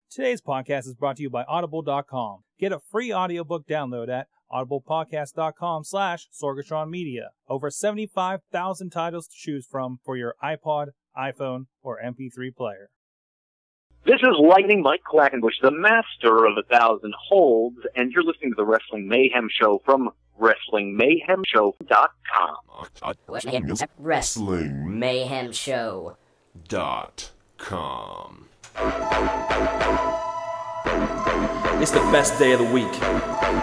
Today's podcast is brought to you by Audible.com. Get a free audiobook download at audiblepodcast.com/Sorgatron Media. Over 75,000 titles to choose from for your iPod, iPhone, or MP3 player. This is Lightning Mike Quackenbush, the master of 1,000 holds, and you're listening to the Wrestling Mayhem Show from WrestlingMayhemShow.com. WrestlingMayhemShow.com. It's the best day of the week.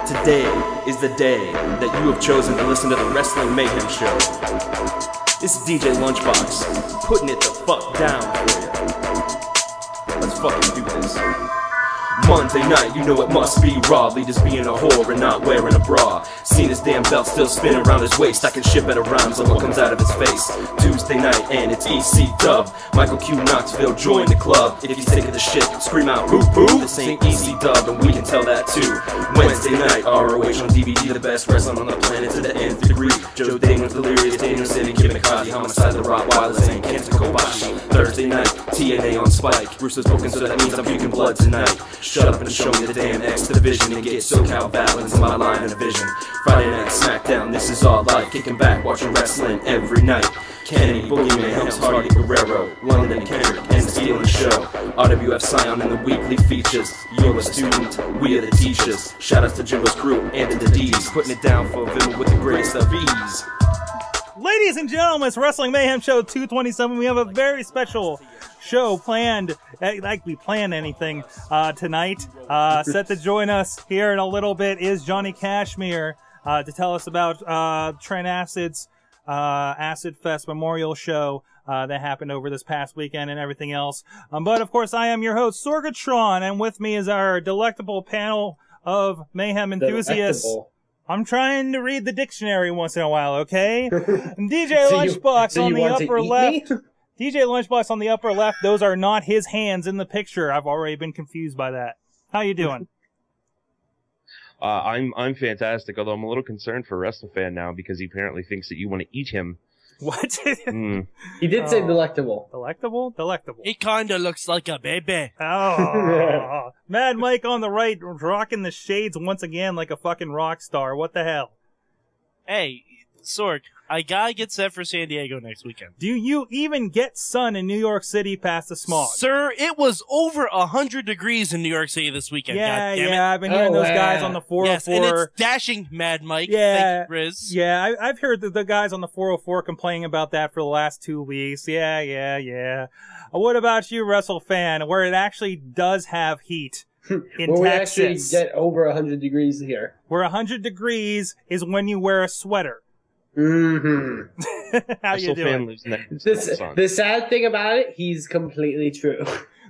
Today is the day that you have chosen to listen to the Wrestling Mayhem Show. This is DJLunchbox, putting it the fuck down for you. Let's fucking do this. Monday night, you know it must be raw. Leaders being a whore and not wearing a bra. Seen his damn belt still spinning around his waist. I can shit better rhymes on what comes out of his face. Tuesday night and it's EC Dub. Michael Q Knoxville join the club. If you're sick of the shit, scream out boo boo. This ain't EC Dub and we can tell that too. Wednesday night, ROH on DVD, the best wrestling on the planet to the nth degree. Joe Damon's delirious, Daniel City, Kimikaze, Homicide, the Rottweilers, and Kenta Kobashi. Thursday night, TNA on Spike. Bruce's broken, so that means I'm puking blood tonight. Shut up and show me the damn X division and get SoCal balance in my line of vision. Friday night SmackDown, this is all life. Kicking back, watching wrestling every night. Kenny, Boogeyman, Helms, Hardy, Guerrero, London, Kendrick, and stealing the show. RWF Scion in the weekly features. You're a student, we are the teachers. Shout outs to Jimbo's crew and to the D's, putting it down for Vim with the greatest of ease. Ladies and gentlemen, it's Wrestling Mayhem Show 227. We have a very special show planned, like we plan anything, tonight. Set to join us here in a little bit is Johnny Cashmere to tell us about Trent Acid's Acid Fest Memorial Show that happened over this past weekend and everything else. But of course, I am your host, Sorgatron, and with me is our delectable panel of Mayhem enthusiasts. Delectable. I'm trying to read the dictionary once in a while, okay? DJ Lunchbox on the upper left. DJ Lunchbox on the upper left. Those are not his hands in the picture. I've already been confused by that. How you doing? I'm fantastic, although I'm a little concerned for WrestleFan now because he apparently thinks that you want to eat him. What? He did say delectable. Delectable? Delectable. He kinda looks like a baby. Oh. Mad Mike on the right, rocking the shades once again like a fucking rock star. What the hell? Hey, Sorg, I gotta get set for San Diego next weekend. Do you even get sun in New York City past the smog? Sir, it was over 100 degrees in New York City this weekend. Yeah, God damn yeah, it. I've been hearing those guys on the 404. Yes, and it's dashing, Mad Mike. Yeah, thank you, Riz. Yeah, I've heard the guys on the 404 complaining about that for the last 2 weeks. Yeah. What about you, WrestleFan, where it actually does have heat in Texas? We actually get over 100 degrees here. Where 100 degrees is when you wear a sweater. Mm-hmm. How you doing? The sad thing about it, he's completely true.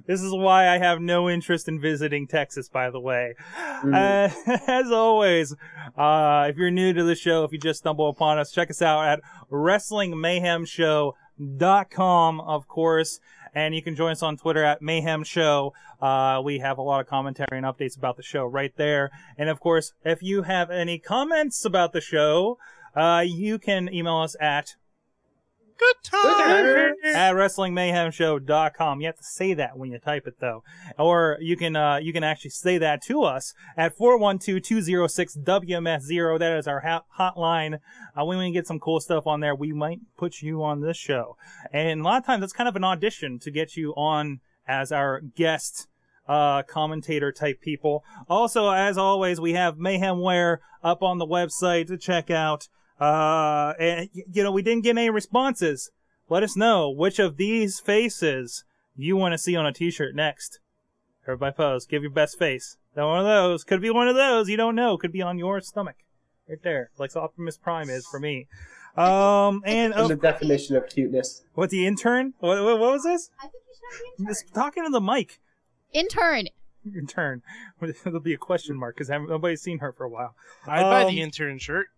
This is why I have no interest in visiting Texas, by the way. As always, if you're new to the show, if you just stumble upon us, check us out at WrestlingMayhemShow.com, of course. And you can join us on Twitter at Mayhem Show. We have a lot of commentary and updates about the show right there. And of course, if you have any comments about the show, you can email us at WrestlingMayhemShow.com. You have to say that when you type it, though. Or you can actually say that to us at 412-206-WMS0. That is our hotline. When we get some cool stuff on there, we might put you on this show. And a lot of times, it's kind of an audition to get you on as our guest commentator type people. Also, as always, we have Mayhem Wear up on the website to check out. And, we didn't get any responses. Let us know which of these faces you want to see on a t-shirt next. Everybody pose. Give your best face. Not one of those. Could be one of those. You don't know. Could be on your stomach. Right there. Like Optimus Prime is for me. And the definition of cuteness. What, the intern? What was this? I think you should have the intern. Just talking to the mic. Intern. There'll be a question mark because nobody's seen her for a while. I'd buy the intern shirt.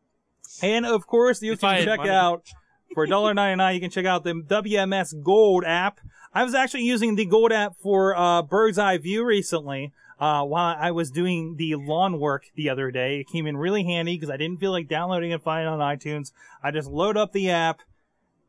And of course, you can check out for $1.99. You can check out the WMS Gold app. I was actually using the Gold app for Bird's Eye View recently. While I was doing the lawn work the other day. It came in really handy because I didn't feel like downloading and finding it on iTunes. I just load up the app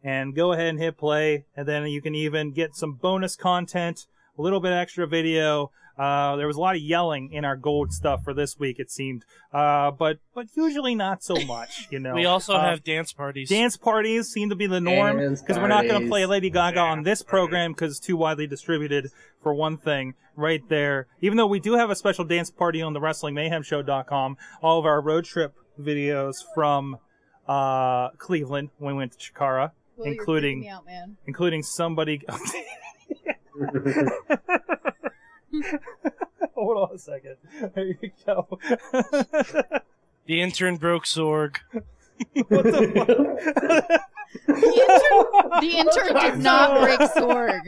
and go ahead and hit play, and then you can even get some bonus content a little bit extra video. There was a lot of yelling in our gold stuff for this week, it seemed. But usually not so much, you know. We also have dance parties. Dance parties seem to be the norm, because we're not going to play Lady Gaga on this program because it's too widely distributed, for one thing, right there. Even though we do have a special dance party on the WrestlingMayhemShow.com, all of our road trip videos from Cleveland when we went to Chikara, Will, including you're freaking me out, man. including somebody. Hold on a second. There you go. The intern broke Sorg. What the fuck? The intern did not break Sorg.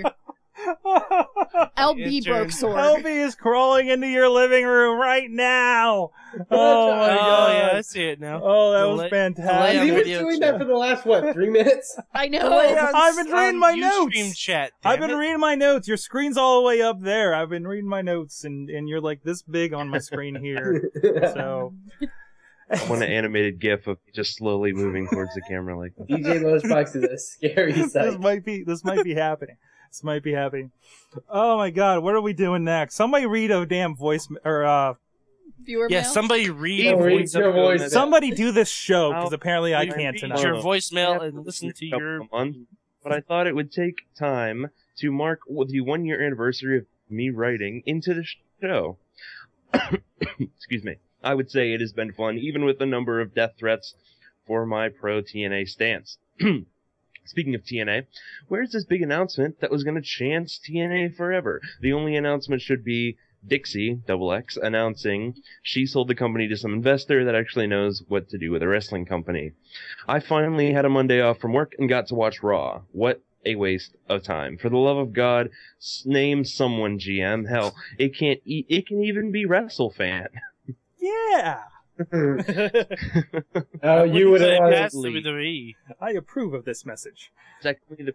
LB broke Sorg. LB is crawling into your living room right now. Oh my god. Yeah, I see it now. Oh, that was fantastic. You've been doing that for the last, 3 minutes? I know. I've been reading my notes. Ustream chat. I've been reading my notes. Your screen's all the way up there. I've been reading my notes, and you're like this big on my screen here. So. I want an animated GIF of just slowly moving towards the camera like that. DJLunchbox is a scary sight. This might be happening. This might be happening. Oh my god, what are we doing next? Somebody read a damn voice Viewer Yeah, mail? somebody read your voice. Somebody do this show, because apparently I can't read tonight. your voicemail and listen to your. But I thought it would take time to mark the 1 year anniversary of me writing into the show. Excuse me. I would say it has been fun, even with the number of death threats for my pro TNA stance. Speaking of TNA, where's this big announcement that was going to chance TNA forever? The only announcement should be Dixie, XX, announcing she sold the company to some investor that actually knows what to do with a wrestling company. I finally had a Monday off from work and got to watch Raw. What a waste of time. For the love of God, name someone GM. Hell, it can even be WrestleFan. Yeah! Oh, you would have That's WWE. I approve of this message. Secondly, the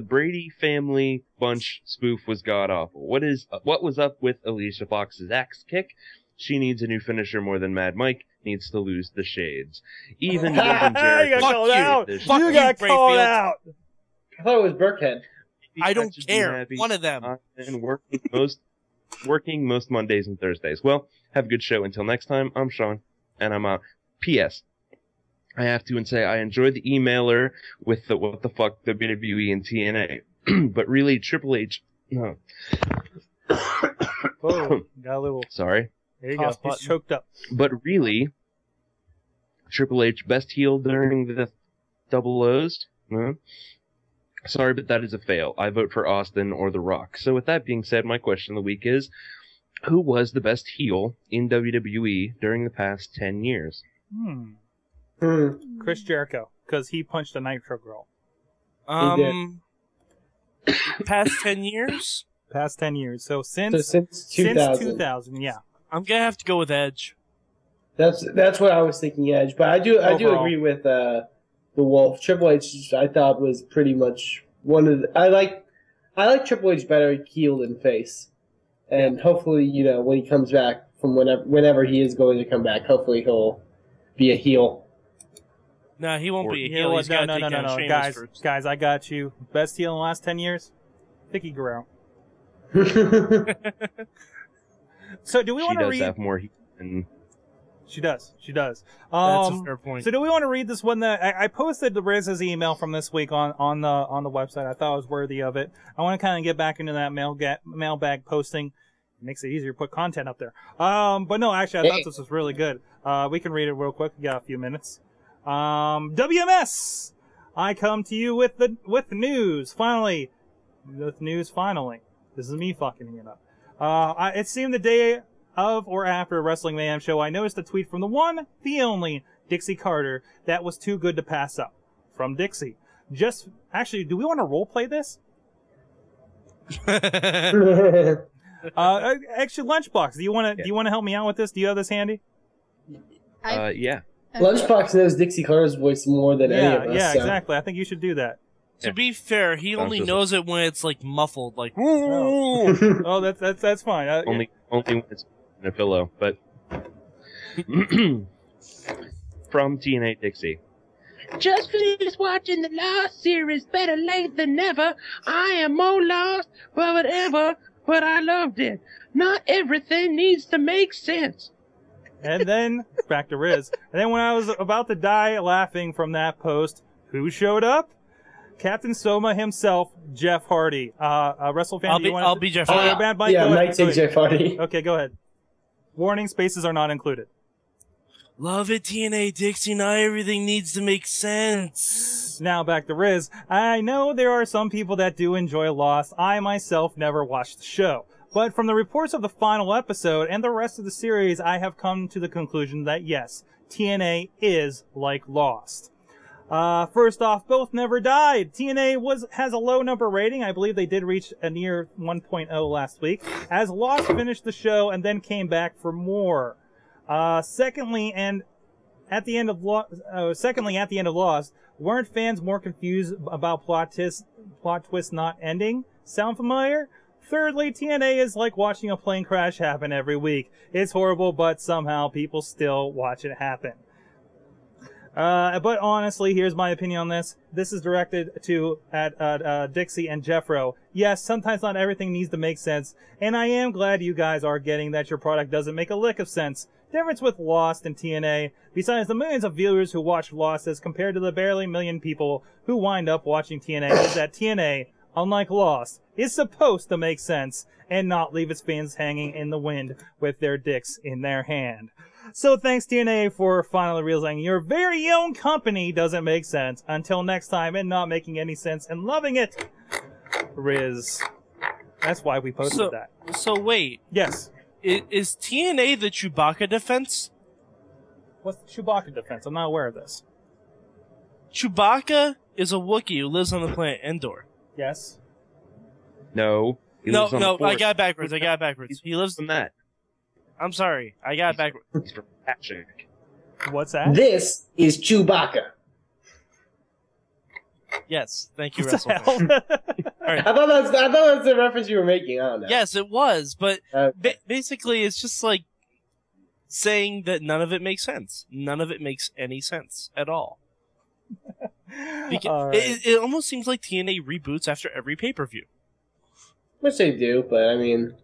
Brady family bunch spoof was god awful. What was up with Alicia Fox's axe kick? She needs a new finisher more than Mad Mike needs to lose the shades. Even Jericho. You got called out! You got called out! I thought it was Burkhead. I don't care. One of them. And working most Mondays and Thursdays. Well, have a good show. Until next time, I'm Sean, and I'm out. P.S. I have to say I enjoyed the emailer with the what the fuck WWE and TNA, but really Triple H. No. Oh, got a little. Sorry. There you go. He's choked up. But really, Triple H best heel during the double O's. Sorry, but that is a fail. I vote for Austin or The Rock. So with that being said, my question of the week is, who was the best heel in WWE during the past 10 years? Chris Jericho, because he punched a Nitro Girl. Past 10 years? Past 10 years. So since 2000. 2000, yeah. I'm gonna have to go with Edge. That's what I was thinking, Edge. But I do agree with the Wolf. Triple H, I thought, was pretty much one of the, I like Triple H better heel than face. And hopefully, when he comes back from whenever he is going to come back, hopefully he'll be a heel. No, he won't be a heel. No, He's gotta take down Sheamus first. Guys, I got you. Best heel in the last 10 years? Vicky Guerrero. So do we want to read... She does have more heat than... She does. That's a fair point. So do we want to read this one? That I posted the Riz's email from this week on the website. I thought it was worthy of it. I want to kind of get back into that mailbag posting. It makes it easier to put content up there. But no, actually, I thought this was really good. We can read it real quick. We got a few minutes. WMS, I come to you with news. Finally, with news. Finally, this is me fucking it up. It seemed the day of or after a Wrestling Mayhem show, I noticed a tweet from the one, the only, Dixie Carter that was too good to pass up. From Dixie. Actually, do we want to role play this? Actually, Lunchbox, do you want to help me out with this? Do you have this handy? Yeah. Lunchbox knows Dixie Carter's voice more than any of us. Yeah, so. exactly. I think you should do that. To be fair, he only knows it when it's like muffled, like. Oh, that's fine. Only when it's in a pillow, but from TNA Dixie. Just finished watching the Lost series. Better late than never. I am more lost, but whatever. But I loved it. Not everything needs to make sense. And then, back to Riz. And then when I was about to die laughing from that post, who showed up? Captain Soma himself, Jeff Hardy. WrestleFan, I'll be Jeff Hardy. Yeah, Mike say Jeff Hardy. Okay, go ahead. Warning, spaces are not included. Love it, TNA Dixie. Not everything needs to make sense. Now back to Riz. I know there are some people that do enjoy Lost. I myself never watched the show. But from the reports of the final episode and the rest of the series, I have come to the conclusion that yes, TNA is like Lost. First off, both never died. TNA has a low number rating. I believe they did reach a near 1.0 last week, as Lost finished the show and then came back for more. Secondly, at the end of Lost, weren't fans more confused about plot twist not ending? Sound familiar? Thirdly, TNA is like watching a plane crash happen every week. It's horrible, but somehow people still watch it happen. But honestly, here's my opinion on this. This is directed at Dixie and Jeffro. Yes, sometimes not everything needs to make sense, and I am glad you guys are getting that your product doesn't make a lick of sense. Difference with Lost and TNA, besides the millions of viewers who watch Lost as compared to the barely million people who wind up watching TNA, is that TNA, unlike Lost, is supposed to make sense and not leave its fans hanging in the wind with their dicks in their hand. So thanks TNA for finally realizing your very own company doesn't make sense. Until next time, and not making any sense and loving it, Riz. That's why we posted that. So wait. Yes. Is TNA the Chewbacca defense? What's the Chewbacca defense? I'm not aware of this. Chewbacca is a Wookiee who lives on the planet Endor. Yes. No. No, I got it backwards. He lives from that. I'm sorry. I got it backwards. He's from Patrick. What's that? This is Chewbacca. Yes. Thank you, WrestleFan. Right. I thought that was the reference you were making. I don't know. Yes, it was, but basically it's just like saying that none of it makes sense. None of it makes any sense at all. Because it almost seems like TNA reboots after every pay-per-view. Which they do, but I mean...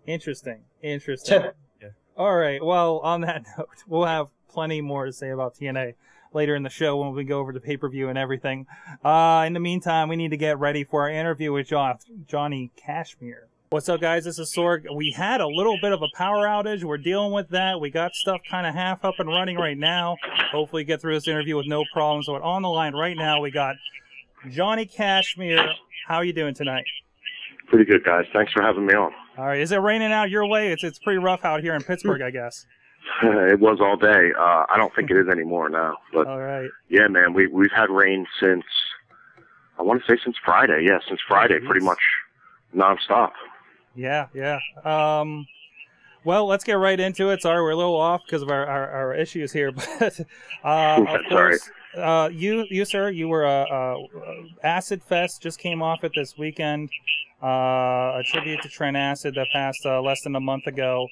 Interesting. Yeah. All right. Well, on that note, we'll have plenty more to say about TNA later in the show when we go over the pay-per-view and everything. In the meantime, we need to get ready for our interview with Johnny Kashmere. What's up, guys? This is Sorg. We had a little bit of a power outage. We're dealing with that. We got stuff kind of half up and running right now. Hopefully get through this interview with no problems. But on the line right now, we got Johnny Kashmere. How are you doing tonight? Pretty good, guys. Thanks for having me on. All right. Is it raining out your way? It's pretty rough out here in Pittsburgh, I guess. It was all day. I don't think it is anymore now. But all right. Yeah, man, we've had rain since, I want to say since Friday. Yeah, since Friday, pretty much nonstop. Yeah. Well, let's get right into it. Sorry, we're a little off because of our issues here, but of course, you sir, you were Acid Fest just came off it this weekend. A tribute to Trent Acid that passed less than a month ago.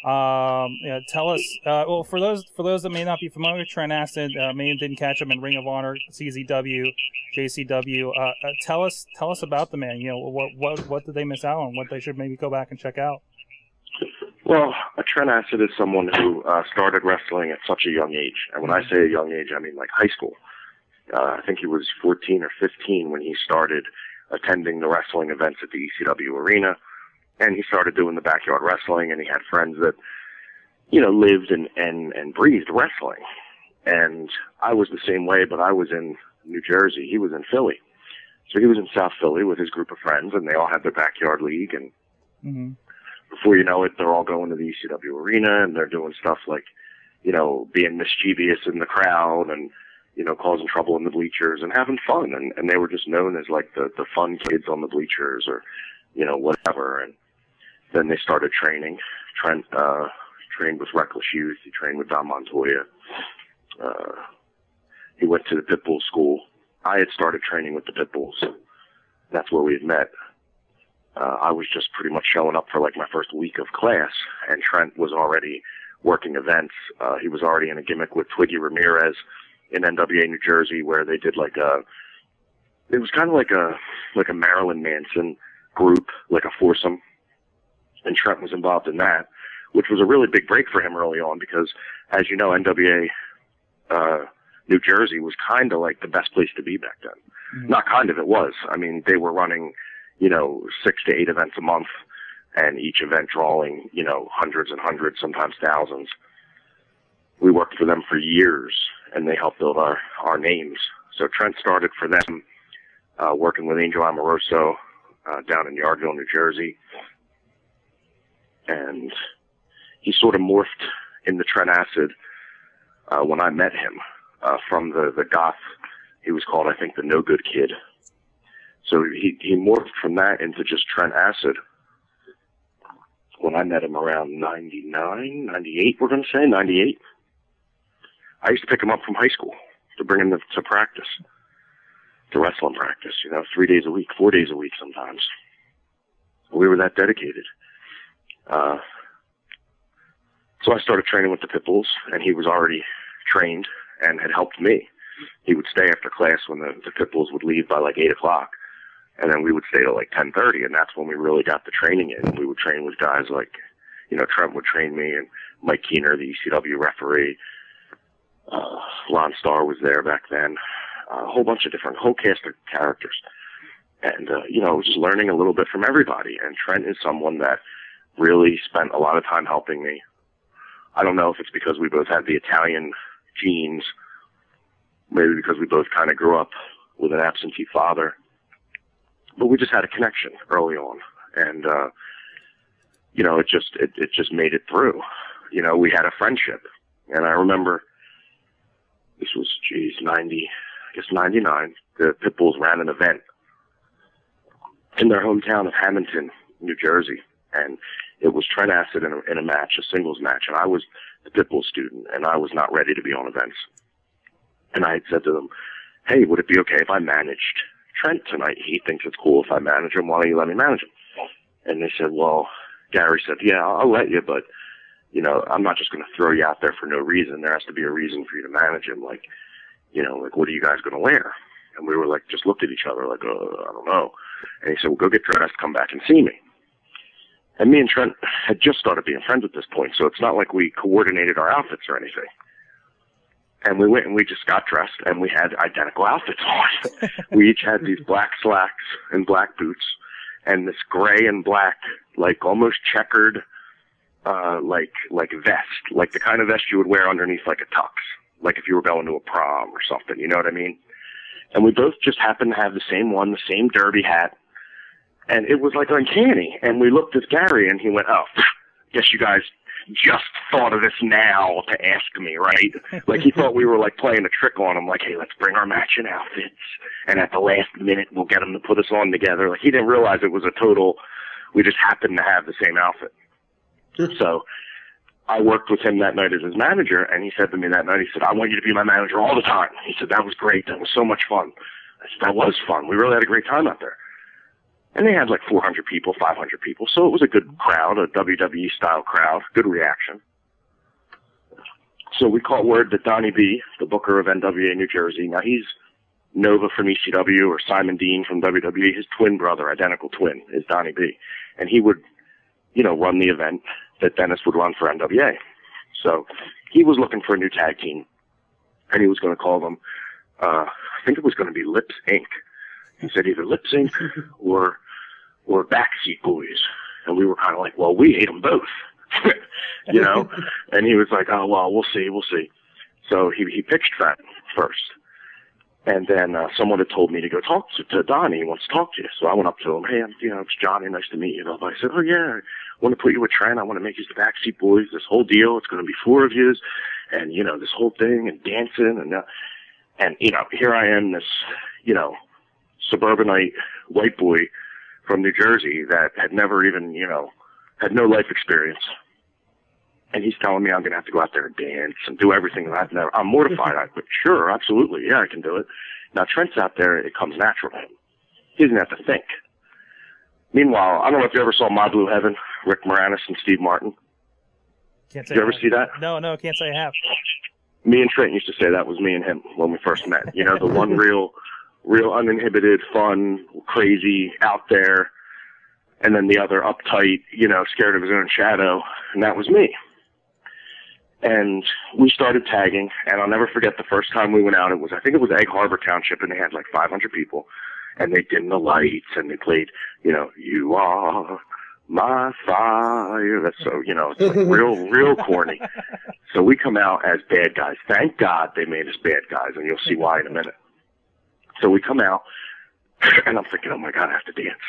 Tell us. Well, for those that may not be familiar with Trent Acid, maybe didn't catch him in Ring of Honor, CZW, JCW. Tell us about the man. You know, what did they miss out on? What they should maybe go back and check out. Well, Trent Acid is someone who started wrestling at such a young age, and when I say a young age, I mean like high school. I think he was 14 or 15 when he started attending the wrestling events at the ECW arena. And he started doing the backyard wrestling, and he had friends that, you know, lived and breathed wrestling. And I was the same way, but I was in New Jersey. He was in Philly. So he was in South Philly with his group of friends, and they all had their backyard league. And before you know it, they're all going to the ECW arena, and they're doing stuff like, you know, being mischievous in the crowd and, you know, causing trouble in the bleachers and having fun. And they were just known as like the fun kids on the bleachers or, you know, whatever. And then they started training. Trent trained with Reckless Youth. He trained with Don Montoya. He went to the Pitbull school. I had started training with the Pitbulls. That's where we had met. I was just pretty much showing up for like my first week of class, and Trent was already working events. He was already in a gimmick with Twiggy Ramirez in NWA New Jersey, where they did it was kind of like a Marilyn Manson group, like a foursome. And Trent was involved in that, which was a really big break for him early on because, as you know, NWA New Jersey was kind of like the best place to be back then. Mm-hmm. Not kind of, it was. I mean, they were running, 6 to 8 events a month, and each event drawing, hundreds and hundreds, sometimes thousands. We worked for them for years, and they helped build our names. So Trent started for them, working with Angel Amoroso down in Yardville, New Jersey. And he sort of morphed into Trent Acid when I met him from the goth. He was called, I think, the No Good Kid. So he morphed from that into just Trent Acid when I met him around 99, 98, we're going to say, 98. I used to pick him up from high school to bring him to practice, to wrestling practice, 3 days a week, 4 days a week sometimes. We were that dedicated. So I started training with the Pitbulls, and he was already trained and had helped me. He would stay after class when the Pitbulls would leave by 8 o'clock, and then we would stay till 10:30, and that's when we really got the training in. We would train with guys Trent would train me, and Mike Keener, the ECW referee. Lon Starr was there back then. A whole bunch of different, whole cast of characters. And, just learning a little bit from everybody. And Trent is someone that really spent a lot of time helping me. I don't know if it's because we both had the Italian genes, maybe because we both kind of grew up with an absentee father, but we just had a connection early on. And, it just made it through. We had a friendship. And I remember this was, 99. The Pitbulls ran an event in their hometown of Hamilton, New Jersey. And it was Trent Acid in a match, a singles match. And I was the Pitbull student, and I was not ready to be on events. And I had said to them, hey, would it be okay if I managed Trent tonight? He thinks it's cool if I manage him. Why don't you let me manage him? And they said, well, Gary said, yeah, I'll let you, but, I'm not just going to throw you out there for no reason. There has to be a reason for you to manage him. What are you guys going to wear? And we were just looked at each other I don't know. And he said, well, go get dressed, come back and see me. And me and Trent had just started being friends at this point, so it's not like we coordinated our outfits or anything. And we went and we just got dressed, and we had identical outfits on. We each had these black slacks and black boots, and this gray and black, almost checkered, vest, the kind of vest you would wear underneath a tux, if you were going to a prom or something, you know what I mean? And we both just happened to have the same one, the same derby hat, and it was uncanny. And we looked at Gary, and he went, oh, guess you guys just thought of this now to ask me, right? He thought we were playing a trick on him, hey, let's bring our matching outfits, and at the last minute we'll get them to put us on together. He didn't realize it was a total, we just happened to have the same outfit. So I worked with him that night as his manager, and he said to me that night, he said, I want you to be my manager all the time. He said, that was great. That was so much fun. I said, that was fun. We really had a great time out there. And they had 400 people, 500 people, so it was a good crowd, a WWE-style crowd, good reaction. So we caught word that Donnie B, the booker of NWA New Jersey, now he's Nova from ECW or Simon Dean from WWE, his twin brother, identical twin, is Donnie B. And he would, run the event that Dennis would run for NWA. So he was looking for a new tag team, and he was going to call them, I think it was going to be Lips Inc. He said either Lips Inc. or Backseat Boys. And we were kind of well, we hate them both, And he was oh, well, we'll see. So he picked Trent first. And then someone had told me to go talk to Donnie. He wants to talk to you. So I went up to him. Hey, it's Johnny. Nice to meet you. I said, oh, yeah, I want to put you with Trent. I want to make you the Backseat Boys. This whole deal. It's going to be 4 of you. And, this whole thing and dancing. And here I am, this, suburbanite white boy from New Jersey that had never even, had no life experience. And he's telling me I'm going to have to go out there and dance and do everything that I've never. I'm mortified. But sure, absolutely, yeah, I can do it. Now Trent's out there; it comes natural to him. He doesn't have to think. Meanwhile, I don't know if you ever saw My Blue Heaven, Rick Moranis and Steve Martin. Can't say Did you ever see that? No, can't say I have. Me and Trent used to say that was me and him when we first met. You know, the one real uninhibited, fun, crazy, out there, and then the other uptight, you know, scared of his own shadow, and that was me. And we started tagging, and I'll never forget the first time we went out. I think it was Egg Harbor Township, and they had like 500 people, and they dimmed the lights, and they played, you know, "You Are My Fire." That's so, you know, it's like real corny. So we come out as bad guys. Thank God they made us bad guys, and you'll see why in a minute. So we come out, and I'm thinking, oh my God, I have to dance.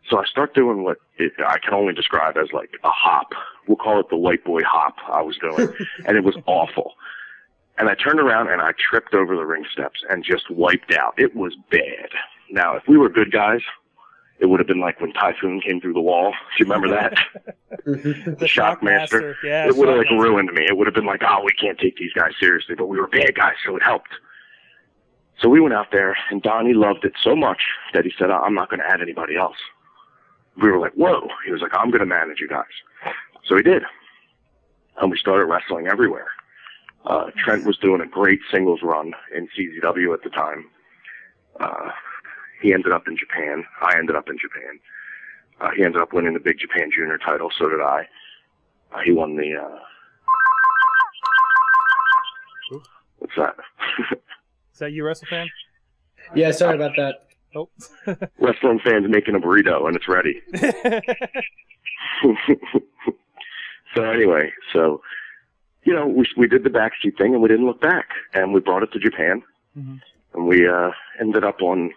So I start doing what I can only describe as like a hop. We'll call it the white boy hop I was doing, and it was awful. And I turned around, and I tripped over the ring steps and just wiped out. It was bad. Now, if we were good guys, it would have been like when Typhoon came through the wall. Do you remember that? The Shockmaster. Yeah, it would have like ruined me. It would have been like, oh, we can't take these guys seriously, but we were bad guys, so it helped. So we went out there, and Donnie loved it so much that he said, I'm not going to add anybody else. We were like, whoa. He was like, I'm going to manage you guys. So he did. And we started wrestling everywhere. Trent was doing a great singles run in CZW at the time. He ended up in Japan. I ended up in Japan. He ended up winning the Big Japan Junior title. So did I. He won the... what's that? Is that you, Wrestle Fan? Yeah, sorry about that. Oh. Wrestling fans making a burrito, and it's ready. So anyway, you know, we did the backseat thing, and we didn't look back. And we brought it to Japan. Mm-hmm. And we ended up on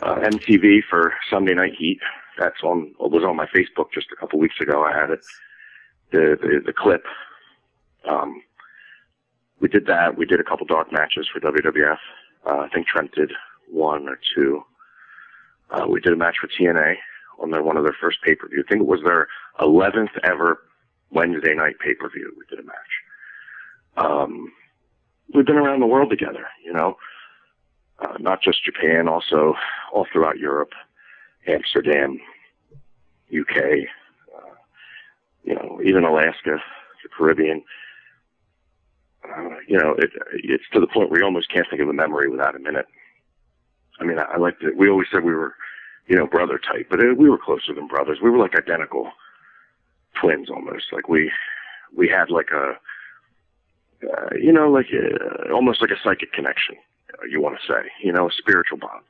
MTV for Sunday Night Heat. It was on my Facebook just a couple weeks ago. I had it, the clip. We did that. We did a couple dark matches for WWF. I think Trent did 1 or 2. We did a match for TNA on one of their first pay-per-view. I think it was their 11th ever Wednesday night pay-per-view. We did a match. We've been around the world together, you know, not just Japan, also all throughout Europe, Amsterdam, UK, you know, even Alaska, the Caribbean. You know, it's to the point where you almost can't think of a memory without a minute. I mean, I like to, we always said we were, you know, brother type, but we were closer than brothers. We were like identical twins almost. Like we had like a, you know, like almost like a psychic connection, you want to say, you know, a spiritual bond.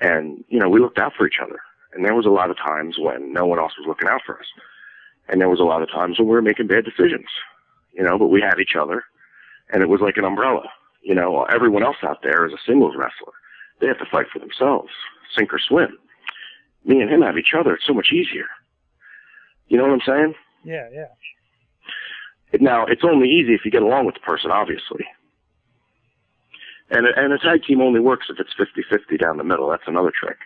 And, you know, we looked out for each other. And there was a lot of times when no one else was looking out for us. And there was a lot of times when we were making bad decisions, you know, but we had each other. And it was like an umbrella. You know, everyone else out there is a singles wrestler. They have to fight for themselves, sink or swim. Me and him have each other. It's so much easier. You know what I'm saying? Yeah, yeah. Now, it's only easy if you get along with the person, obviously. And a tag team only works if it's 50-50 down the middle. That's another trick.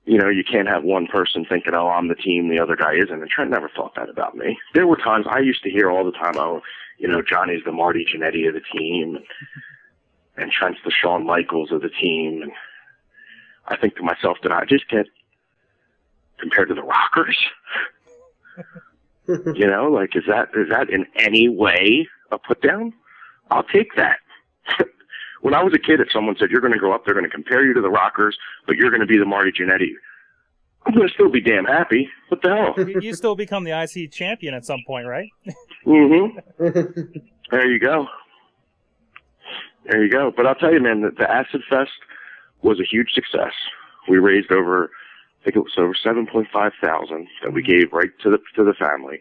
You know, you can't have one person thinking, oh, I'm the team, the other guy isn't. And Trent never thought that about me. There were times I used to hear all the time, oh, you know, Johnny's the Marty Jannetty of the team, and Trent's the Shawn Michaels of the team. And I think to myself, did I just get compared to the Rockers? You know, like, is that in any way a put down? I'll take that. When I was a kid, if someone said, you're going to grow up, they're going to compare you to the Rockers, but you're going to be the Marty Jannetty, I'm going to still be damn happy. What the hell? You still become the IC champion at some point, right? Mm-hmm. There you go. There you go. But I'll tell you, man, the Acid Fest was a huge success. We raised over, I think it was over $7,500 that we gave right to the family.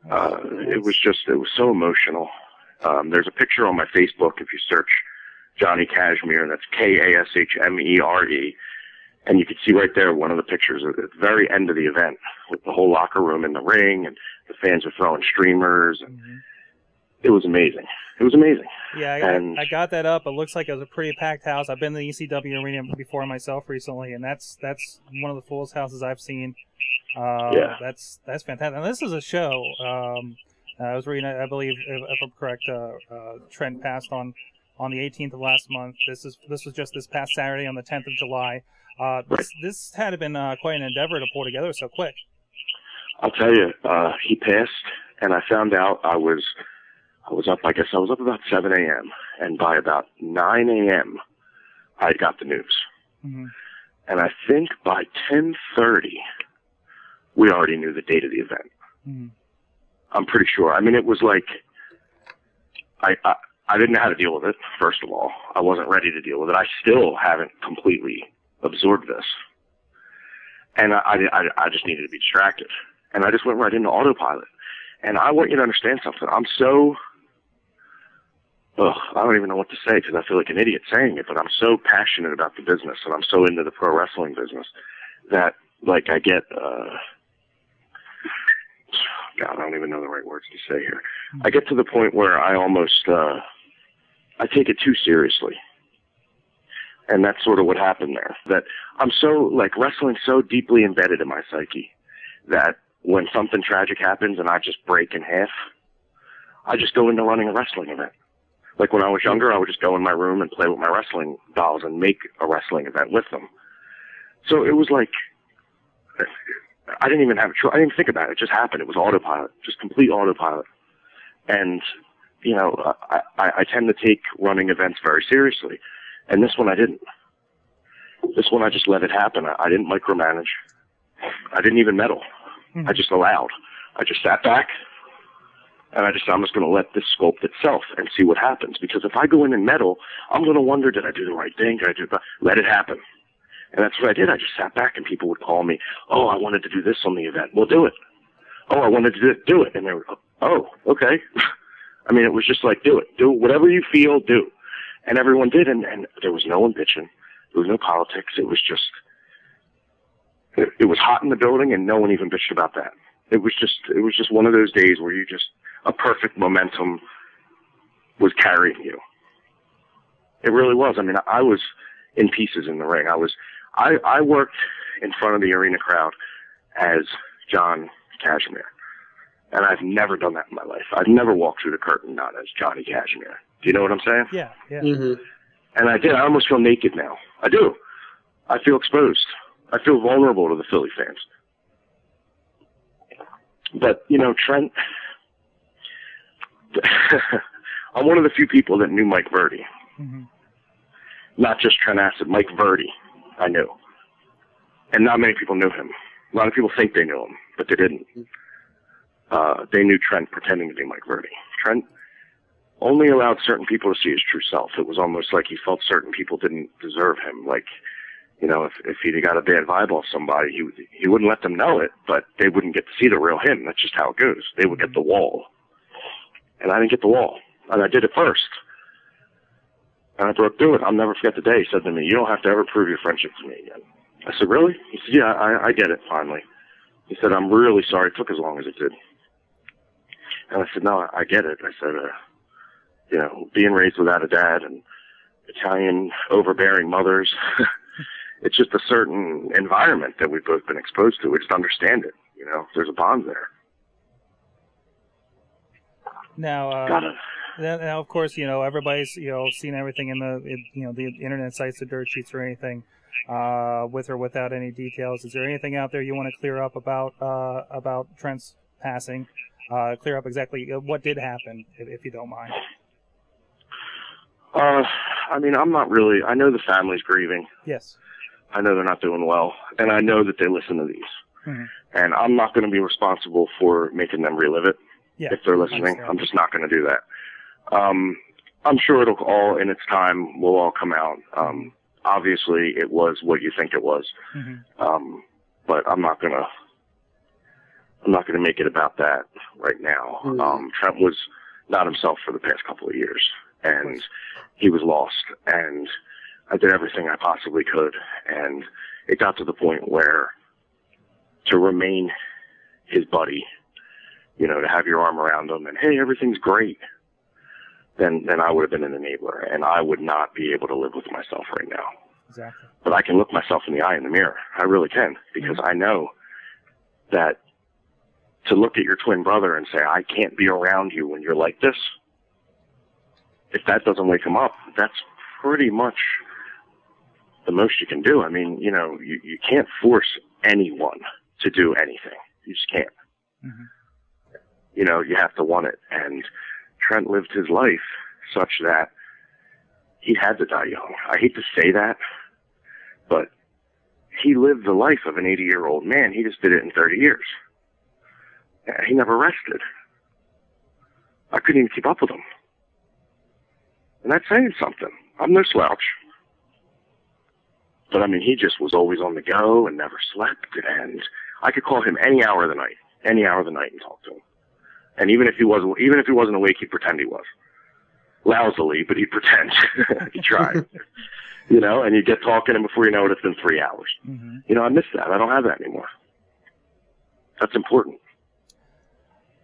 It was so emotional. There's a picture on my Facebook if you search Johnny Kashmere, and that's Kashmere, and you can see right there one of the pictures at the very end of the event with the whole locker room in the ring, and the fans were throwing streamers, and it was amazing. It was amazing. Yeah, I got that up. It looks like it was a pretty packed house. I've been to the ECW arena before myself recently, and that's one of the fullest houses I've seen. Yeah. That's fantastic. And this is a show. I was reading, I believe, if I'm correct, Trent passed on the 18th of last month. This was just this past Saturday on the 10th of July. This had been quite an endeavor to pull together so quick. I'll tell you, he passed And I found out I was up, I guess I was up about 7 a.m. And by about 9 a.m., I got the news. Mm-hmm. And I think by 10:30, we already knew the date of the event. Mm-hmm. I'm pretty sure. I mean, it was like, I didn't know how to deal with it, first of all. I wasn't ready to deal with it. I still haven't completely absorbed this. And I just needed to be distracted. And I just went right into autopilot. And I want you to understand something. I'm so, I don't even know what to say because I feel like an idiot saying it, but I'm so passionate about the business and I'm so into the pro wrestling business that, like, I get, God, I don't even know the right words to say here. I get to the point where I almost, I take it too seriously. And that's sort of what happened there. That I'm so, like, wrestling so deeply embedded in my psyche that when something tragic happens and I just break in half, I just go into running a wrestling event. Like when I was younger, I would just go in my room and play with my wrestling dolls and make a wrestling event with them. So it was like, I didn't even have a choice. I didn't even think about it. It just happened. It was autopilot, just complete autopilot. And, you know, I tend to take running events very seriously. And this one I didn't. This one I just let it happen. I didn't micromanage. I didn't even meddle. I just allowed. I just sat back and I'm just going to let this sculpt itself and see what happens. Because if I go in and meddle, I'm going to wonder, did I do the right thing? Did I do? Let it happen. And that's what I did. I just sat back and people would call me, oh, I wanted to do this on the event. Well, do it. Oh, I wanted to do it. And they would, oh, okay. I mean, it was just like, do it. Do whatever you feel, do. And everyone did. And there was no one bitching. There was no politics. It was just, it was hot in the building and no one even bitched about that. It was just one of those days where you just, a perfect momentum was carrying you. It really was. I mean, I was in pieces in the ring. I worked in front of the arena crowd as John Cashmere. And I've never done that in my life. I've never walked through the curtain not as Johnny Cashmere. Do you know what I'm saying? Yeah, yeah. Mm-hmm. And I did. I almost feel naked now. I do. I feel exposed. I feel vulnerable to the Philly fans. But, you know, Trent, I'm one of the few people that knew Mike Verdi. Mm-hmm. Not just Trent Acid, Mike Verdi, I knew. And not many people knew him. A lot of people think they knew him, but they didn't. They knew Trent pretending to be Mike Verdi. Trent only allowed certain people to see his true self. It was almost like he felt certain people didn't deserve him. Like, you know, if he'd got a bad vibe off somebody, he wouldn't let them know it, but they wouldn't get to see the real him. That's just how it goes. They would get the wall. And I didn't get the wall. And I did it first. And I broke through it. I'll never forget the day he said to me, you don't have to ever prove your friendship to me again. I said, really? He said, yeah, I get it, finally. He said, I'm really sorry it took as long as it did. And I said, no, I get it. I said, you know, being raised without a dad and Italian overbearing mothers, it's just a certain environment that we've both been exposed to. We just understand it. You know, there's a bond there. Now, now, of course, you know, everybody's, you know, seen everything in the internet sites, the dirt sheets or anything, with or without any details. Is there anything out there you want to clear up about Trent's passing? Clear up exactly what did happen, if you don't mind. I mean, I'm not really, I know the family's grieving. Yes. I know they're not doing well, and I know that they listen to these. Mm-hmm. And I'm not going to be responsible for making them relive it. Yeah, if they're listening. I'm just not going to do that. I'm sure it'll all, in its time, will all come out. Obviously, it was what you think it was. Mm-hmm. But I'm not going to make it about that right now. Mm-hmm. Trent was not himself for the past couple of years, and he was lost. And I did everything I possibly could, and it got to the point where to remain his buddy, you know, to have your arm around him and, hey, everything's great, then I would have been an enabler, and I would not be able to live with myself right now. Exactly. But I can look myself in the eye in the mirror. I really can, because I know that to look at your twin brother and say, I can't be around you when you're like this, if that doesn't wake him up, that's pretty much the most you can do. I mean, you know, you can't force anyone to do anything. You just can't. Mm-hmm. You know, you have to want it. And Trent lived his life such that he had to die young. I hate to say that, but he lived the life of an 80-year-old man. He just did it in 30 years. He never rested. I couldn't even keep up with him. And that's saying something. I'm no slouch. But, I mean, he just was always on the go and never slept. And I could call him any hour of the night and talk to him. And even if he wasn't awake, he'd pretend he was. Lousily, but he'd pretend. He tried. You know, and you'd get talking, and before you know it, it's been 3 hours. Mm-hmm. You know, I miss that. I don't have that anymore. That's important.